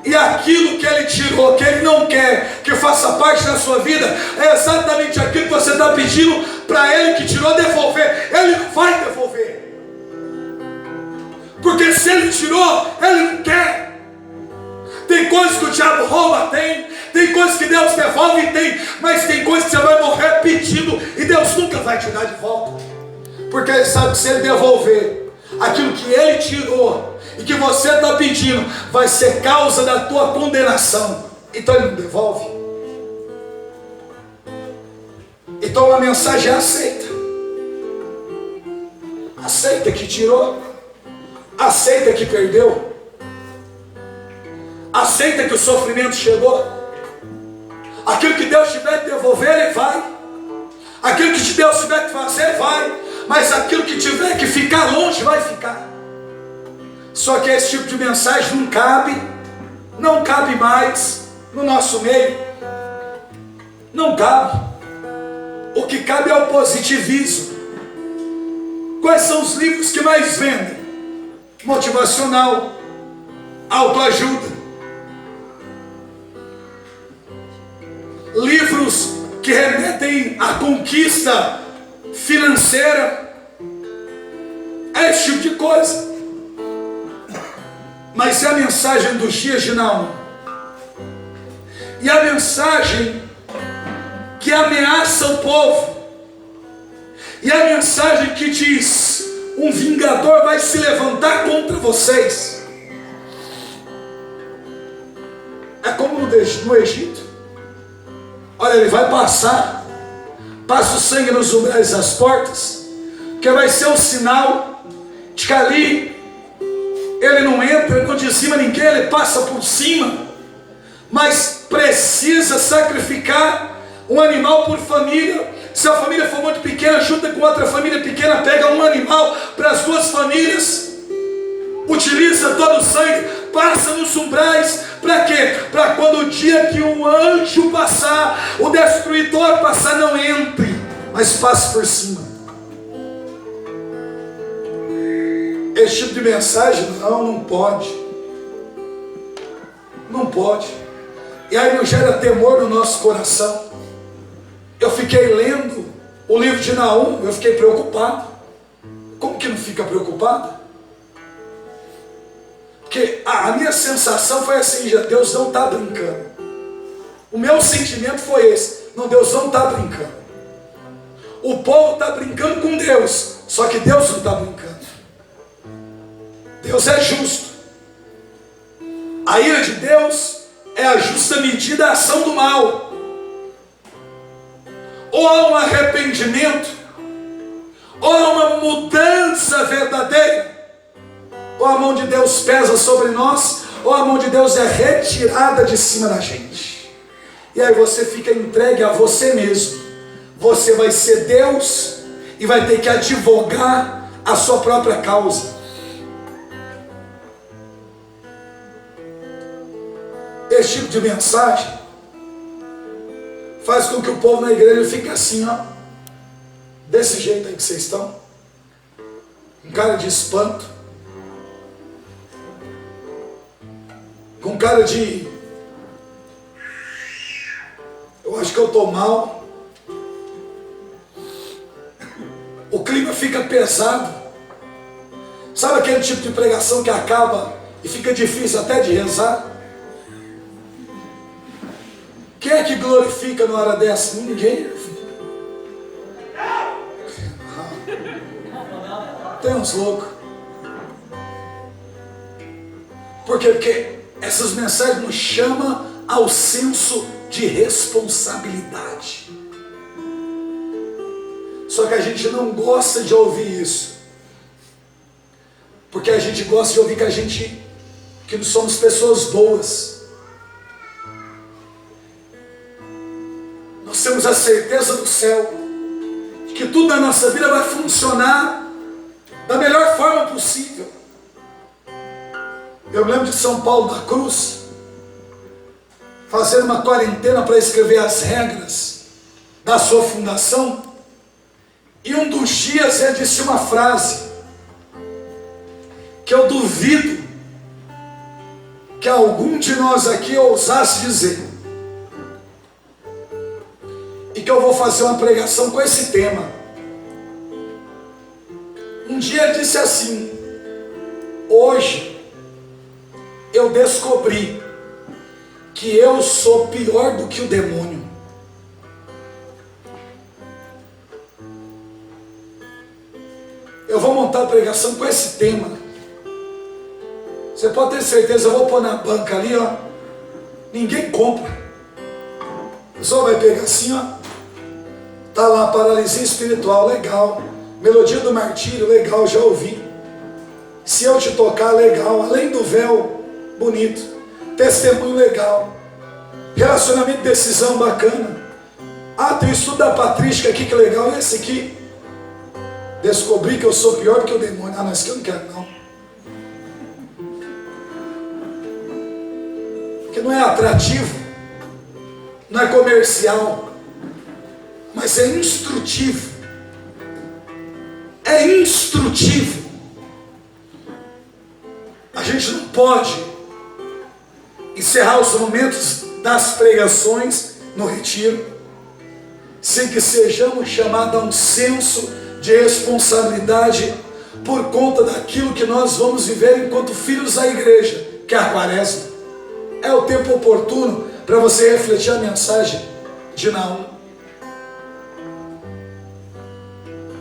[SPEAKER 1] E aquilo que Ele tirou, que Ele não quer que faça parte da sua vida, é exatamente aquilo que você está pedindo para Ele que tirou devolver. Ele não vai devolver. Porque se Ele tirou, Ele não quer. Tem coisas que o diabo rouba, tem coisas que Deus devolve, mas tem coisas que você vai morrer pedindo e Deus nunca vai te dar de volta. Porque Ele sabe que se Ele devolver aquilo que Ele tirou e que você está pedindo, vai ser causa da tua condenação. Então Ele não devolve. Então a mensagem é aceita. Aceita que tirou. Aceita que perdeu. Aceita que o sofrimento chegou. Aquilo que Deus tiver que devolver, Ele vai. Aquilo que Deus tiver que fazer, vai. Mas aquilo que tiver que ficar longe, vai ficar. Só que esse tipo de mensagem não cabe mais no nosso meio. Não cabe. O que cabe é o positivismo. Quais são os livros que mais vendem? Motivacional, autoajuda. Livros que remetem à conquista financeira. É esse tipo de coisa. Mas é a mensagem dos dias de Naum. E a mensagem que ameaça o povo. E a mensagem que diz: um vingador vai se levantar contra vocês. É como no Egito. Olha, ele vai passar. Passa o sangue nos umbrais das portas. Que vai ser o sinal de que ali ele não entra, ele não dizima ninguém, ele passa por cima. Mas precisa sacrificar um animal por família. Se a família for muito pequena, junta com outra família pequena, pega um animal para as duas famílias, utiliza todo o sangue, passa nos umbrais. Para quê? Para quando o dia que um anjo passar, o destruidor passar, não entre, mas passe por cima. Esse tipo de mensagem não pode. Não pode. E aí não gera temor no nosso coração. Eu fiquei lendo o livro de Naum, eu fiquei preocupado. Como que não fica preocupado? Porque a minha sensação foi assim: já Deus não está brincando. O meu sentimento foi esse: não, Deus não está brincando. O povo está brincando com Deus, só que Deus não está brincando. Deus é justo. A ira de Deus é a justa medida da ação do mal. Ou há um arrependimento, ou há uma mudança verdadeira, ou a mão de Deus pesa sobre nós, ou a mão de Deus é retirada de cima da gente. E aí você fica entregue a você mesmo. Você vai ser Deus e vai ter que advogar a sua própria causa. Esse tipo de mensagem faz com que o povo na igreja fique assim, ó, desse jeito aí que vocês estão, com cara de espanto, com cara de: eu acho que eu estou mal. O clima fica pesado. Sabe aquele tipo de pregação que acaba e fica difícil até de rezar? Quem é que glorifica numa hora dessa? Ninguém. Tem uns loucos. Por quê? Porque essas mensagens nos chamam ao senso de responsabilidade. Só que a gente não gosta de ouvir isso. Porque a gente gosta de ouvir que nós somos pessoas boas. Nós temos a certeza do céu, de que tudo na nossa vida vai funcionar da melhor forma possível. Eu me lembro de São Paulo da Cruz, fazendo uma quarentena para escrever as regras da sua fundação, e um dos dias ele disse uma frase que eu duvido que algum de nós aqui ousasse dizer, e que eu vou fazer uma pregação com esse tema. Um dia ele disse assim: hoje eu descobri que eu sou pior do que o demônio. Eu vou montar a pregação com esse tema. Você pode ter certeza, eu vou pôr na banca ali, ó. Ninguém compra. A pessoa vai pegar assim, ó. Tá lá, paralisia espiritual, legal. Melodia do martírio, legal, já ouvi. Se eu te tocar, legal. Além do véu, bonito. Testemunho, legal. Relacionamento de decisão, bacana. Ah, tem o estudo da patrística aqui, que legal. E esse aqui? Descobri que eu sou pior do que o demônio. Ah, não, esse aqui eu não quero, não. Porque não é atrativo. não é comercial, mas é instrutivo. É instrutivo. A gente não pode encerrar os momentos das pregações no retiro sem que sejamos chamados a um senso de responsabilidade por conta daquilo que nós vamos viver enquanto filhos da igreja, que é a quaresma. É o tempo oportuno para você refletir a mensagem de Naum.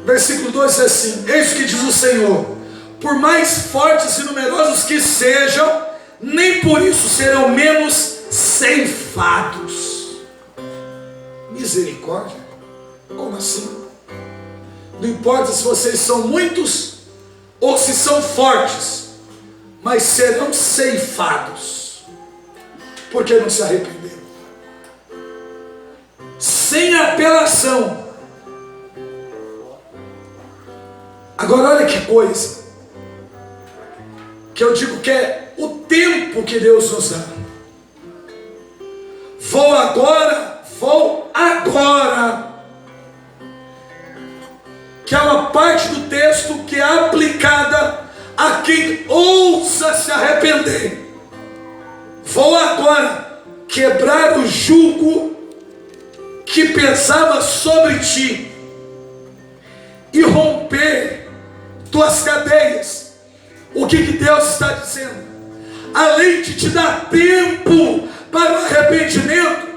[SPEAKER 1] Versículo 2 diz assim: eis o que diz o Senhor: por mais fortes e numerosos que sejam, nem por isso serão menos ceifados. Misericórdia? Como assim? Não importa se vocês são muitos ou se são fortes, mas serão ceifados, porque não se arrependeram. Sem apelação. Agora olha que coisa, que eu digo que é o tempo que Deus nos dá. Vou agora, que é uma parte do texto que é aplicada a quem ousa se arrepender. Vou agora quebrar o jugo que pesava sobre ti e romper tuas cadeias. O que Deus está dizendo? Além de te dar tempo para o arrependimento,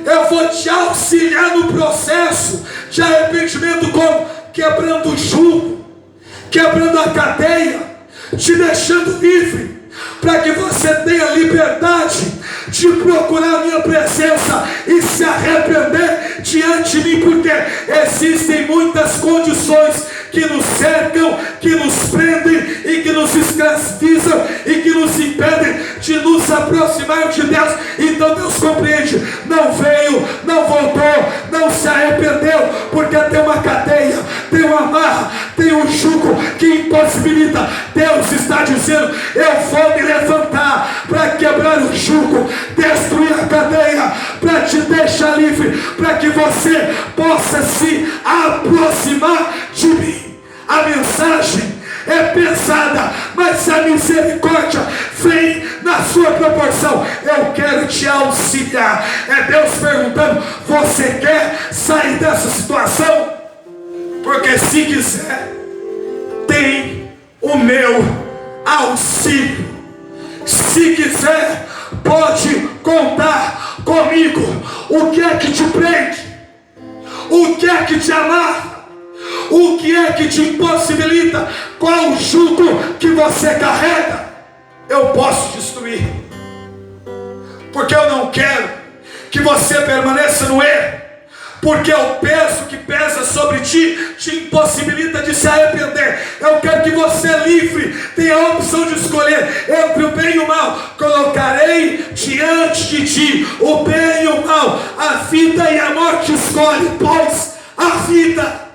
[SPEAKER 1] eu vou te auxiliar no processo de arrependimento, como quebrando o jugo, quebrando a cadeia, te deixando livre, para que você tenha liberdade de procurar a minha presença e se arrepender diante de mim, porque existem muitas condições que nos cercam, que nos prendem e que nos escravizam e que nos impedem de nos aproximar de Deus. Então Deus compreende, não veio, não voltou, não se arrependeu, porque tem uma cadeia, tem uma amarra, tem um jugo que impossibilita. Deus está dizendo: eu vou me levantar para quebrar o jugo, destruir a cadeia, para te deixar livre, para que você possa se aproximar de mim. A mensagem é pesada, mas a misericórdia vem na sua proporção. Eu quero te auxiliar. É Deus perguntando: você quer sair dessa situação? Porque se quiser, tem o meu auxílio. Se quiser, pode contar comigo. O que é que te prende? O que é que te amarra? O que é que te impossibilita? Qual o jugo que você carrega? Eu posso destruir, porque eu não quero que você permaneça no erro, porque o peso que pesa sobre ti te impossibilita de se arrepender. Eu quero que você livre, tenha a opção de escolher entre o bem e o mal. Colocarei diante de ti o bem e o mal, a vida e a morte. Escolhe, pois, a vida.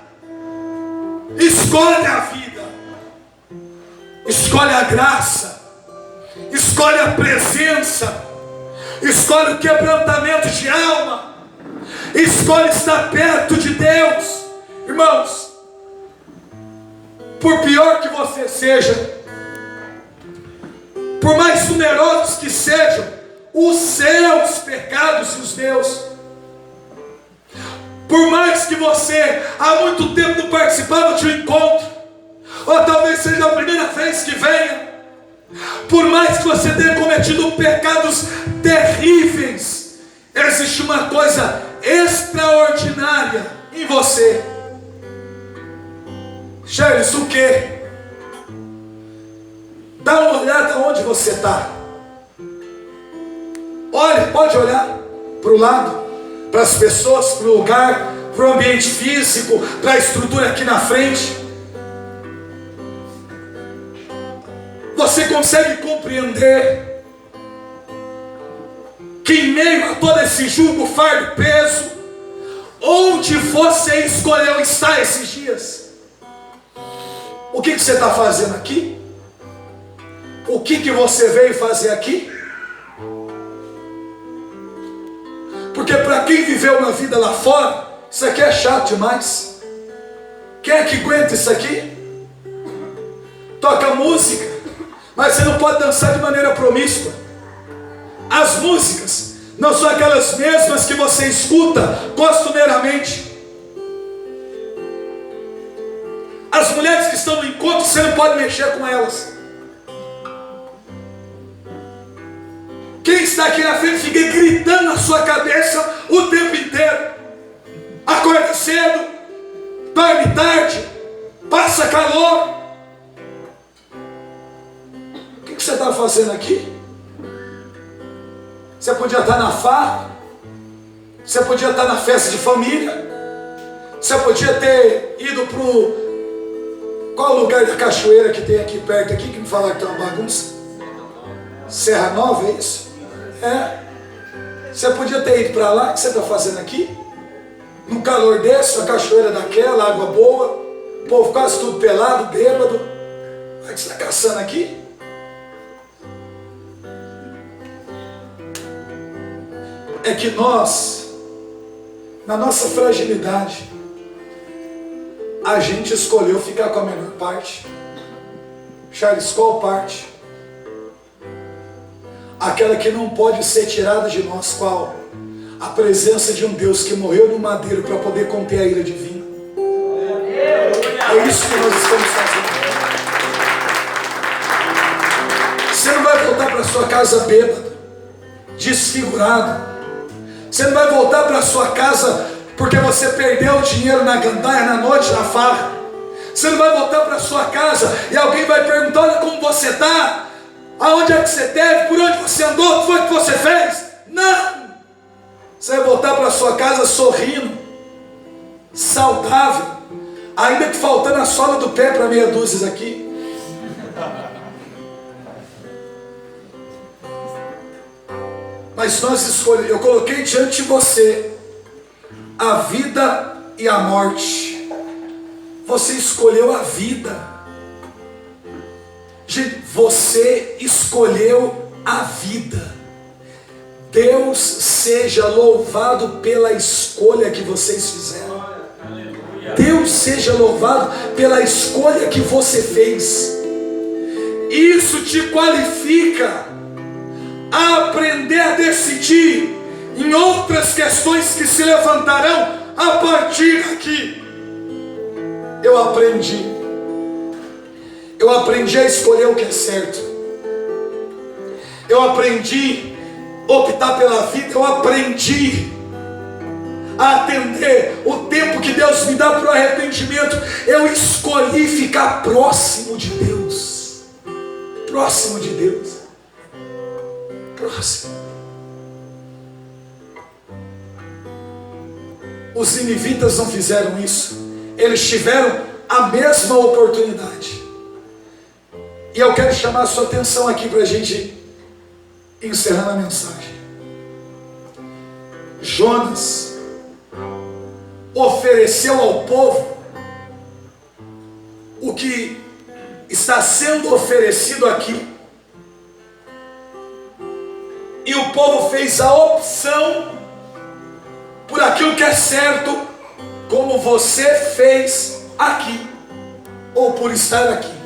[SPEAKER 1] Escolhe a vida, escolhe a graça, escolhe a presença, escolhe o quebrantamento de alma, escolhe estar perto de Deus. Irmãos, por pior que você seja, por mais numerosos que sejam os seus pecados e os meus, por mais que você há muito tempo não participava de um encontro, ou talvez seja a primeira vez que venha, por mais que você tenha cometido pecados terríveis, existe uma coisa extraordinária em você. Charles, o que? Dá uma olhada onde você está. Olhe, pode olhar para o lado, para as pessoas, para o lugar, para o ambiente físico, para a estrutura aqui na frente. Você consegue compreender que em meio a todo esse jugo, fardo, peso, onde você escolheu estar esses dias? O que você está fazendo aqui? O que você veio fazer aqui? Porque Porque para quem viveu uma vida lá fora, isso aqui é chato demais. Quem é que aguenta isso aqui? Toca música, mas você não pode dançar de maneira promíscua. As músicas não são aquelas mesmas que você escuta costumeiramente. As mulheres que estão no encontro, você não pode mexer com elas. Quem está aqui na frente fica gritando na sua cabeça o tempo inteiro. Acorda cedo, dorme tarde, passa calor. O que você está fazendo aqui? Você podia estar na farra, você podia estar na festa de família, você podia ter ido para o... Qual o lugar da cachoeira que tem aqui perto aqui, que me falaram que tem uma bagunça? Serra Nova, é isso? É. Você podia ter ido para lá, o que você está fazendo aqui? No calor desse, a cachoeira daquela, água boa, o povo quase tudo pelado, bêbado. O que você está caçando aqui? É que nós, na nossa fragilidade, a gente escolheu ficar com a melhor parte. Charles, qual parte? Aquela que não pode ser tirada de nós. Qual? A presença de um Deus que morreu no madeiro para poder conter a ira divina. É isso que nós estamos fazendo. Você não vai voltar para sua casa bêbado, desfigurado. Você não vai voltar para sua casa porque você perdeu o dinheiro na gandaia, na noite, na farra. Você não vai voltar para sua casa e alguém vai perguntar: olha como você está, aonde é que você esteve, por onde você andou, o que foi que você fez? Não! Você vai voltar para sua casa sorrindo, saudável, ainda que faltando a sola do pé para meia dúzia aqui. Mas nós escolhemos, eu coloquei diante de você a vida e a morte. Você escolheu a vida. Gente, você escolheu a vida. Deus seja louvado pela escolha que vocês fizeram. Deus seja louvado pela escolha que você fez. Isso te qualifica a aprender a decidir em outras questões que se levantarão a partir daqui. Eu aprendi a escolher o que é certo. Eu aprendi a optar pela vida. Eu aprendi a atender o tempo que Deus me dá para o arrependimento. Eu escolhi ficar próximo de Deus. Próximo de Deus. Próximo. Os ninivitas não fizeram isso. Eles tiveram a mesma oportunidade. E eu quero chamar a sua atenção aqui para a gente encerrando a mensagem. Jonas ofereceu ao povo o que está sendo oferecido aqui. E o povo fez a opção por aquilo que é certo, como você fez aqui, ou por estar aqui.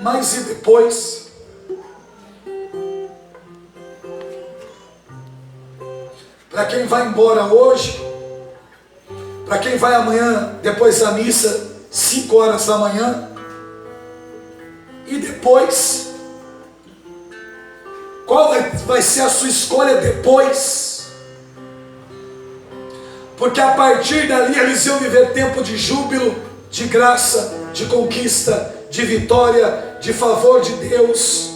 [SPEAKER 1] Mas e depois? Para quem vai embora hoje, para quem vai amanhã, depois da missa, 5 horas da manhã, e depois, qual vai ser a sua escolha depois? Porque a partir dali eles iam viver tempo de júbilo, de graça, de conquista, de vitória, de favor de Deus,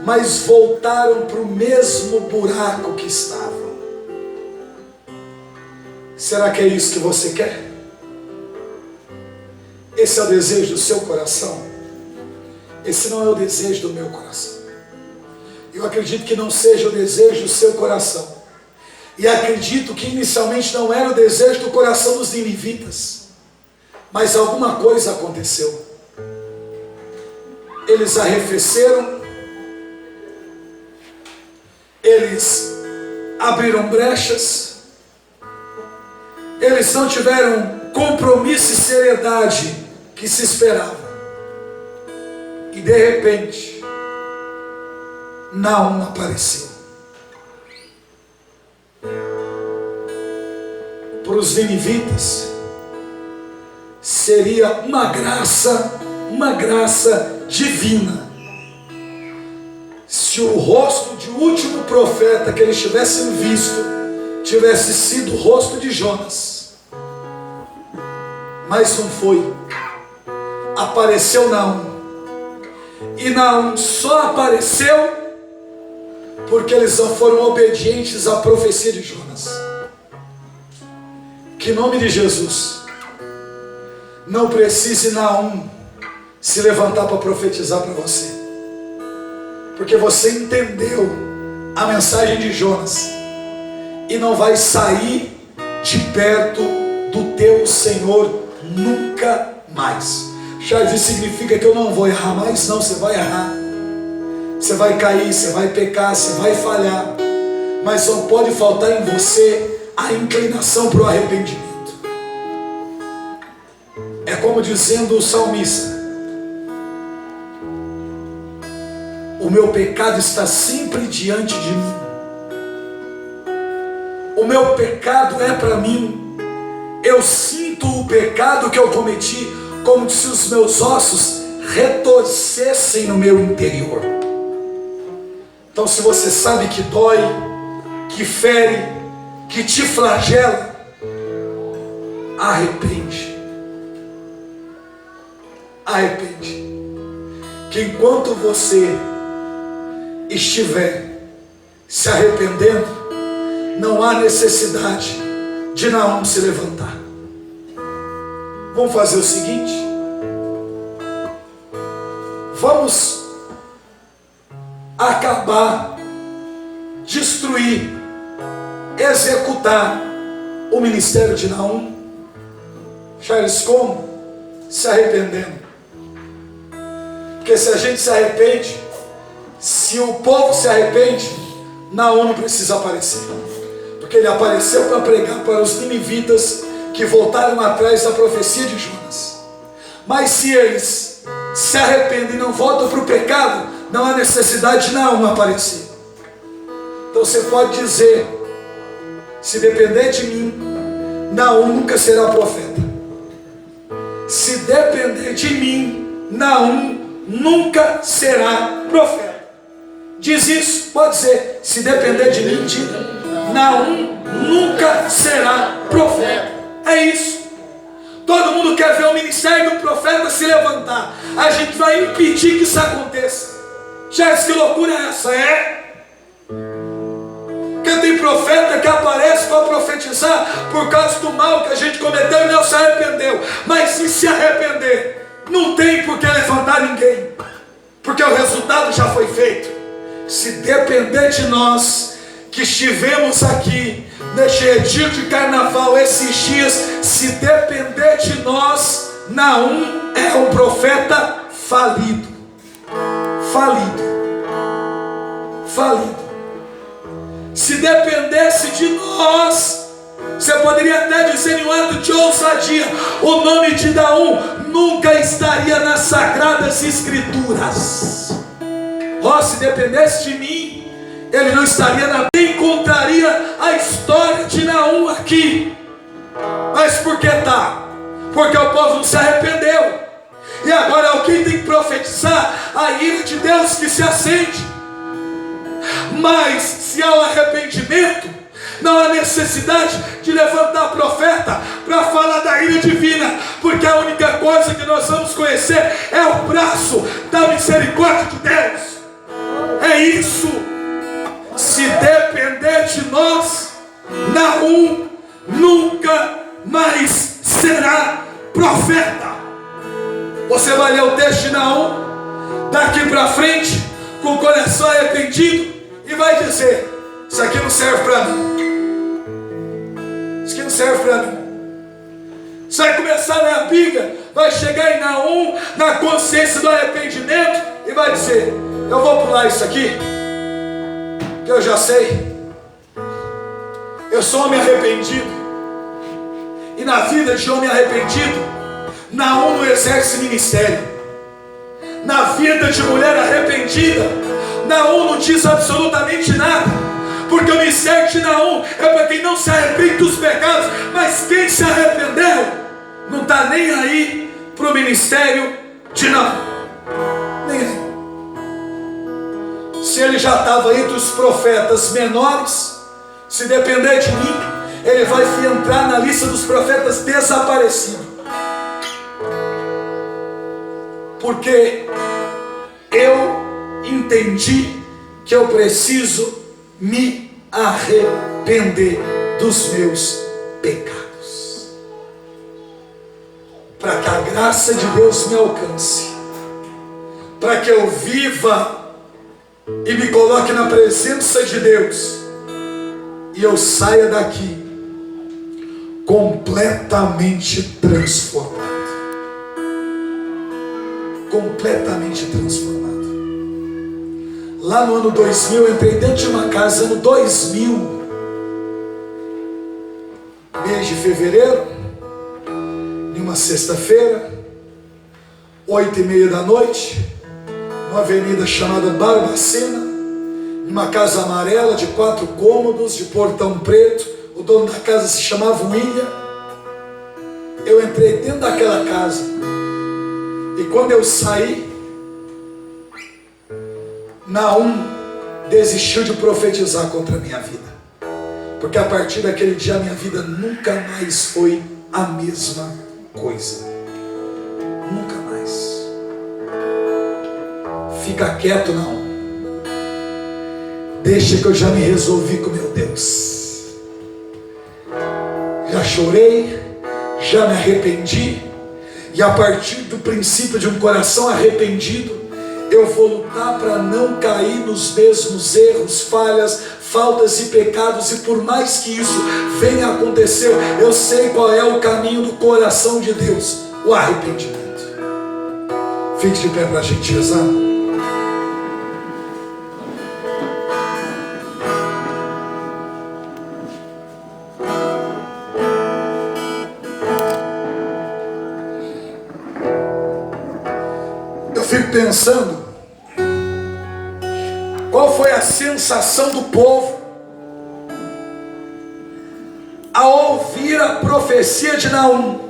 [SPEAKER 1] mas voltaram para o mesmo buraco que estavam. Será que é isso que você quer? Esse é o desejo do seu coração? Esse não é o desejo do meu coração. Eu acredito que não seja o desejo do seu coração. E acredito que inicialmente não era o desejo do coração dos ninivitas. Mas alguma coisa aconteceu. Eles arrefeceram. Eles abriram brechas, eles não tiveram compromisso e seriedade que se esperava. E de repente, Naum apareceu. Para os ninivitas, seria uma graça divina, se o rosto de último profeta que eles tivessem visto tivesse sido o rosto de Jonas. Mas não foi. Apareceu Naum. E Naum só apareceu porque eles não foram obedientes à profecia de Jonas. Que em nome de Jesus não precise Naum se levantar para profetizar para você, porque você entendeu a mensagem de Jonas e não vai sair de perto do teu Senhor nunca mais. Charles, isso significa que eu não vou errar mais? Não, você vai errar, você vai cair, você vai pecar, você vai falhar, mas só pode faltar em você a inclinação para o arrependimento. É como dizendo o salmista: o meu pecado está sempre diante de mim. O meu pecado é para mim. Eu sinto o pecado que eu cometi, como se os meus ossos retorcessem no meu interior. Então, se você sabe que dói, que fere, que te flagela, arrepende. Arrepende. Que enquanto você estiver se arrependendo, não há necessidade de Naum se levantar. Vamos fazer o seguinte: vamos acabar, destruir, executar o ministério de Naum. Charles, como? Se arrependendo. Porque se a gente se arrepende, se o povo se arrepende, Naum não precisa aparecer, porque ele apareceu para pregar para os ninivitas que voltaram atrás da profecia de Jonas. Mas se eles se arrependem e não voltam para o pecado, não há necessidade de Naum aparecer. Então você pode dizer: se depender de mim, Naum nunca será profeta. Se depender de mim, Naum nunca será profeta. Diz isso, pode dizer: se depender de mim, diga: Naum nunca será profeta. É isso. Todo mundo quer ver o ministério do profeta se levantar. A gente vai impedir que isso aconteça. Já que loucura é essa? É? Porque tem profeta que aparece para profetizar por causa do mal que a gente cometeu e não se arrependeu. Mas se arrepender, não tem por que levantar ninguém, porque o resultado já foi feito. Se depender de nós que estivemos aqui neste retiro de carnaval esses dias, se depender de nós, Naum é um profeta falido. Falido. Falido. Se dependesse de nós, você poderia até dizer em um ato de ousadia: o nome de Naum nunca estaria nas sagradas escrituras. Oh, se dependesse de mim, ele não estaria nem encontraria a história de Naum aqui. Mas por que tá? Porque o povo não se arrependeu. E agora alguém tem que profetizar a ira de Deus que se acende. Mas se há o arrependimento, não há necessidade de levantar profeta para falar da ira divina, porque a única coisa que nós vamos conhecer é o braço da misericórdia de Deus. É isso. Se depender de nós, Naum nunca mais será profeta. Você vai ler o texto de Naum daqui para frente com o coração arrependido e vai dizer: isso aqui não serve para mim. Isso aqui não serve para mim. Você vai começar a ler a Bíblia, vai chegar em Naum na consciência do arrependimento e vai dizer: eu vou pular isso aqui, que eu já sei. Eu sou homem arrependido. E na vida de homem arrependido, Naum não exerce ministério. Na vida de mulher arrependida, Naum não diz absolutamente nada. Porque o ministério de Naum é para quem não se arrepende dos pecados. Mas quem se arrependeu não está nem aí para o ministério de Naum. Nem aí. Se ele já estava entre os profetas menores, se depender de mim, ele vai entrar na lista dos profetas desaparecidos. Porque eu entendi que eu preciso me arrepender dos meus pecados, para que a graça de Deus me alcance, para que eu viva e me coloque na presença de Deus, e eu saia daqui completamente transformado. Completamente transformado. Lá no ano 2000, eu entrei dentro de uma casa, ano 2000, mês de fevereiro, em uma sexta-feira, 8h30 da noite, numa avenida chamada Barbacena, numa casa amarela de 4 cômodos, de portão preto. O dono da casa se chamava William. Eu entrei dentro daquela casa, e quando eu saí, Naum desistiu de profetizar contra a minha vida, porque a partir daquele dia a minha vida nunca mais foi a mesma coisa. Nunca mais. Fica quieto, Naum. Deixa que eu já me resolvi com meu Deus. Já chorei, já me arrependi, e a partir do princípio de um coração arrependido, eu vou lutar para não cair nos mesmos erros, falhas, faltas e pecados. E por mais que isso venha a acontecer, eu sei qual é o caminho do coração de Deus: o arrependimento. Fique de pé para a gente rezar. Eu fico pensando, qual foi a sensação do povo ao ouvir a profecia de Naum?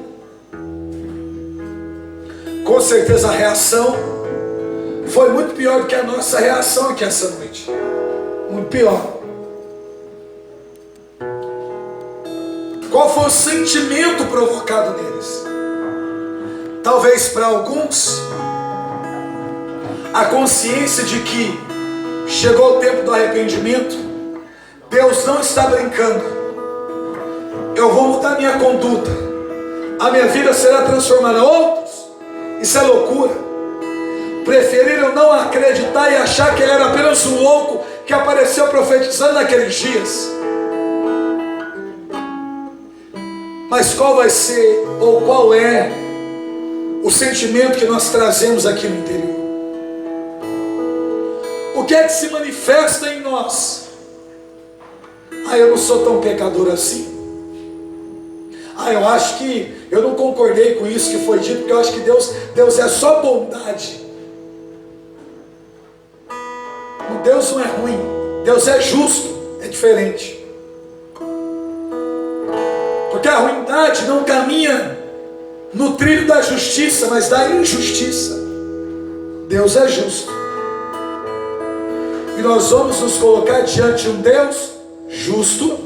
[SPEAKER 1] Com certeza a reação foi muito pior do que a nossa reação aqui essa noite. Muito pior. Qual foi o sentimento provocado neles? Talvez para alguns a consciência de que chegou o tempo do arrependimento. Deus não está brincando. Eu vou mudar minha conduta, a minha vida será transformada. Outros, isso é loucura, preferiram não acreditar e achar que ele era apenas um louco que apareceu profetizando naqueles dias. Mas qual vai ser, ou qual é o sentimento que nós trazemos aqui no interior? O que é que se manifesta em nós? Eu não sou tão pecador assim. Eu acho que eu não concordei com isso que foi dito, porque eu acho que Deus é só bondade. O Deus não é ruim, Deus é justo, é diferente. Porque a ruindade não caminha no trilho da justiça, mas da injustiça. Deus é justo. E nós vamos nos colocar diante de um Deus justo,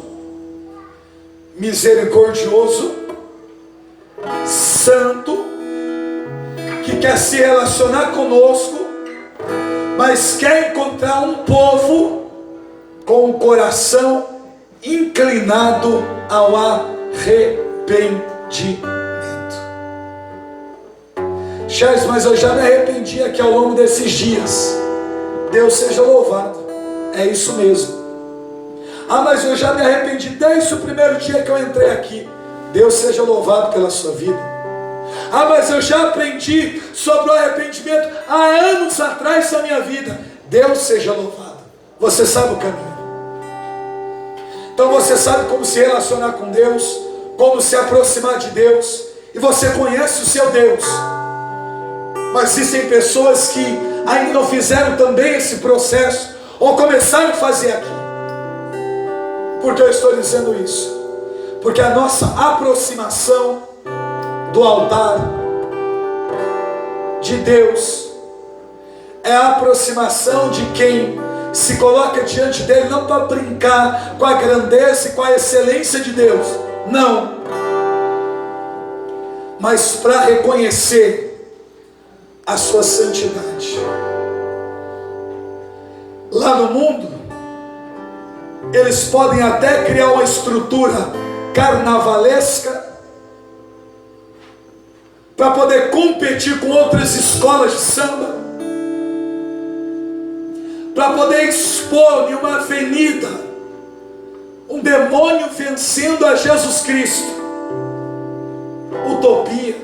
[SPEAKER 1] misericordioso, santo, que quer se relacionar conosco, mas quer encontrar um povo com o coração inclinado ao arrependimento. Charles, mas eu já me arrependi aqui ao longo desses dias. Deus seja louvado. É isso mesmo. Mas eu já me arrependi desde o primeiro dia que eu entrei aqui. Deus seja louvado pela sua vida. Mas eu já aprendi sobre o arrependimento há anos atrás na minha vida. Deus seja louvado. Você sabe o caminho. Então você sabe como se relacionar com Deus, como se aproximar de Deus, e você conhece o seu Deus. Mas existem pessoas que ainda não fizeram também esse processo, ou começaram a fazer aqui. Por que eu estou dizendo isso? Porque a nossa aproximação do altar de Deus é a aproximação de quem se coloca diante dele não para brincar com a grandeza e com a excelência de Deus, não, mas para reconhecer a sua santidade. Lá no mundo, eles podem até criar uma estrutura carnavalesca para poder competir com outras escolas de samba, para poder expor em uma avenida um demônio vencendo a Jesus Cristo. Utopia,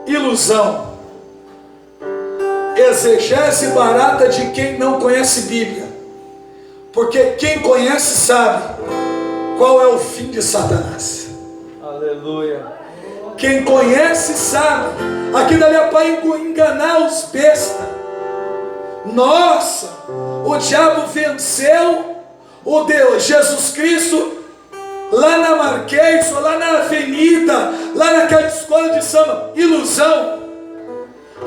[SPEAKER 1] ilusão, exegese barata de quem não conhece Bíblia, porque quem conhece sabe qual é o fim de Satanás.
[SPEAKER 2] Aleluia.
[SPEAKER 1] Quem conhece sabe, aquilo ali é para enganar os bestas. Nossa, o diabo venceu o Deus, Jesus Cristo, lá na Marquês, ou lá na avenida, lá naquela escola de samba. Ilusão.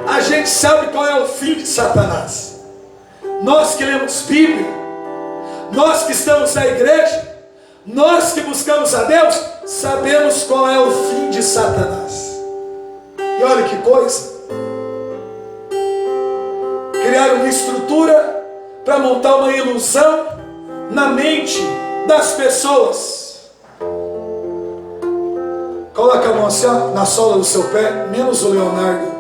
[SPEAKER 1] A gente sabe qual é o fim de Satanás. Nós que lemos Bíblia, nós que estamos na igreja, nós que buscamos a Deus, sabemos qual é o fim de Satanás. E olha que coisa. Criar uma estrutura para montar uma ilusão na mente das pessoas. Coloca a mão assim, ó, na sola do seu pé, menos o Leonardo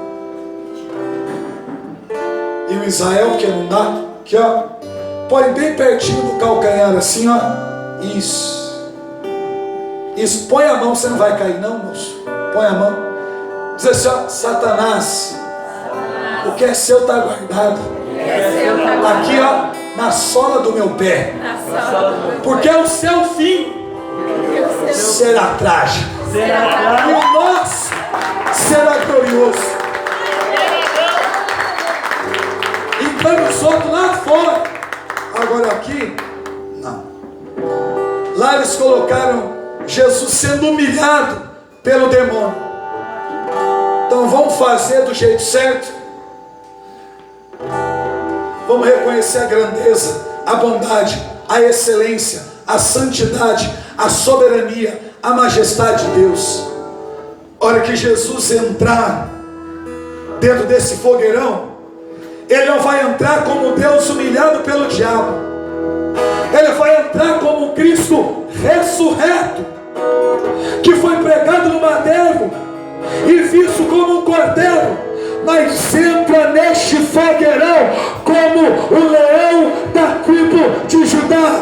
[SPEAKER 1] e o Israel, que não dá. Aqui, ó, põe bem pertinho do calcanhar assim, ó. Isso. Isso, põe a mão, você não vai cair não, moço. Põe a mão. Diz assim, ó, Satanás, o que é seu está guardado. Aqui, ó, na sola do meu pé. Porque o seu fim será trágico. E o nosso será glorioso. Então os outros lá fora. Agora aqui, não. Lá eles colocaram Jesus sendo humilhado pelo demônio. Então vamos fazer do jeito certo. Vamos reconhecer a grandeza, a bondade, a excelência, a santidade, a soberania, a majestade de Deus. A hora que Jesus entrar dentro desse fogueirão, Ele não vai entrar como Deus humilhado pelo diabo. Ele vai entrar como Cristo ressurreto, que foi pregado no madeiro e visto como um cordeiro, mas entra neste fogueirão como o leão da tribo de Judá.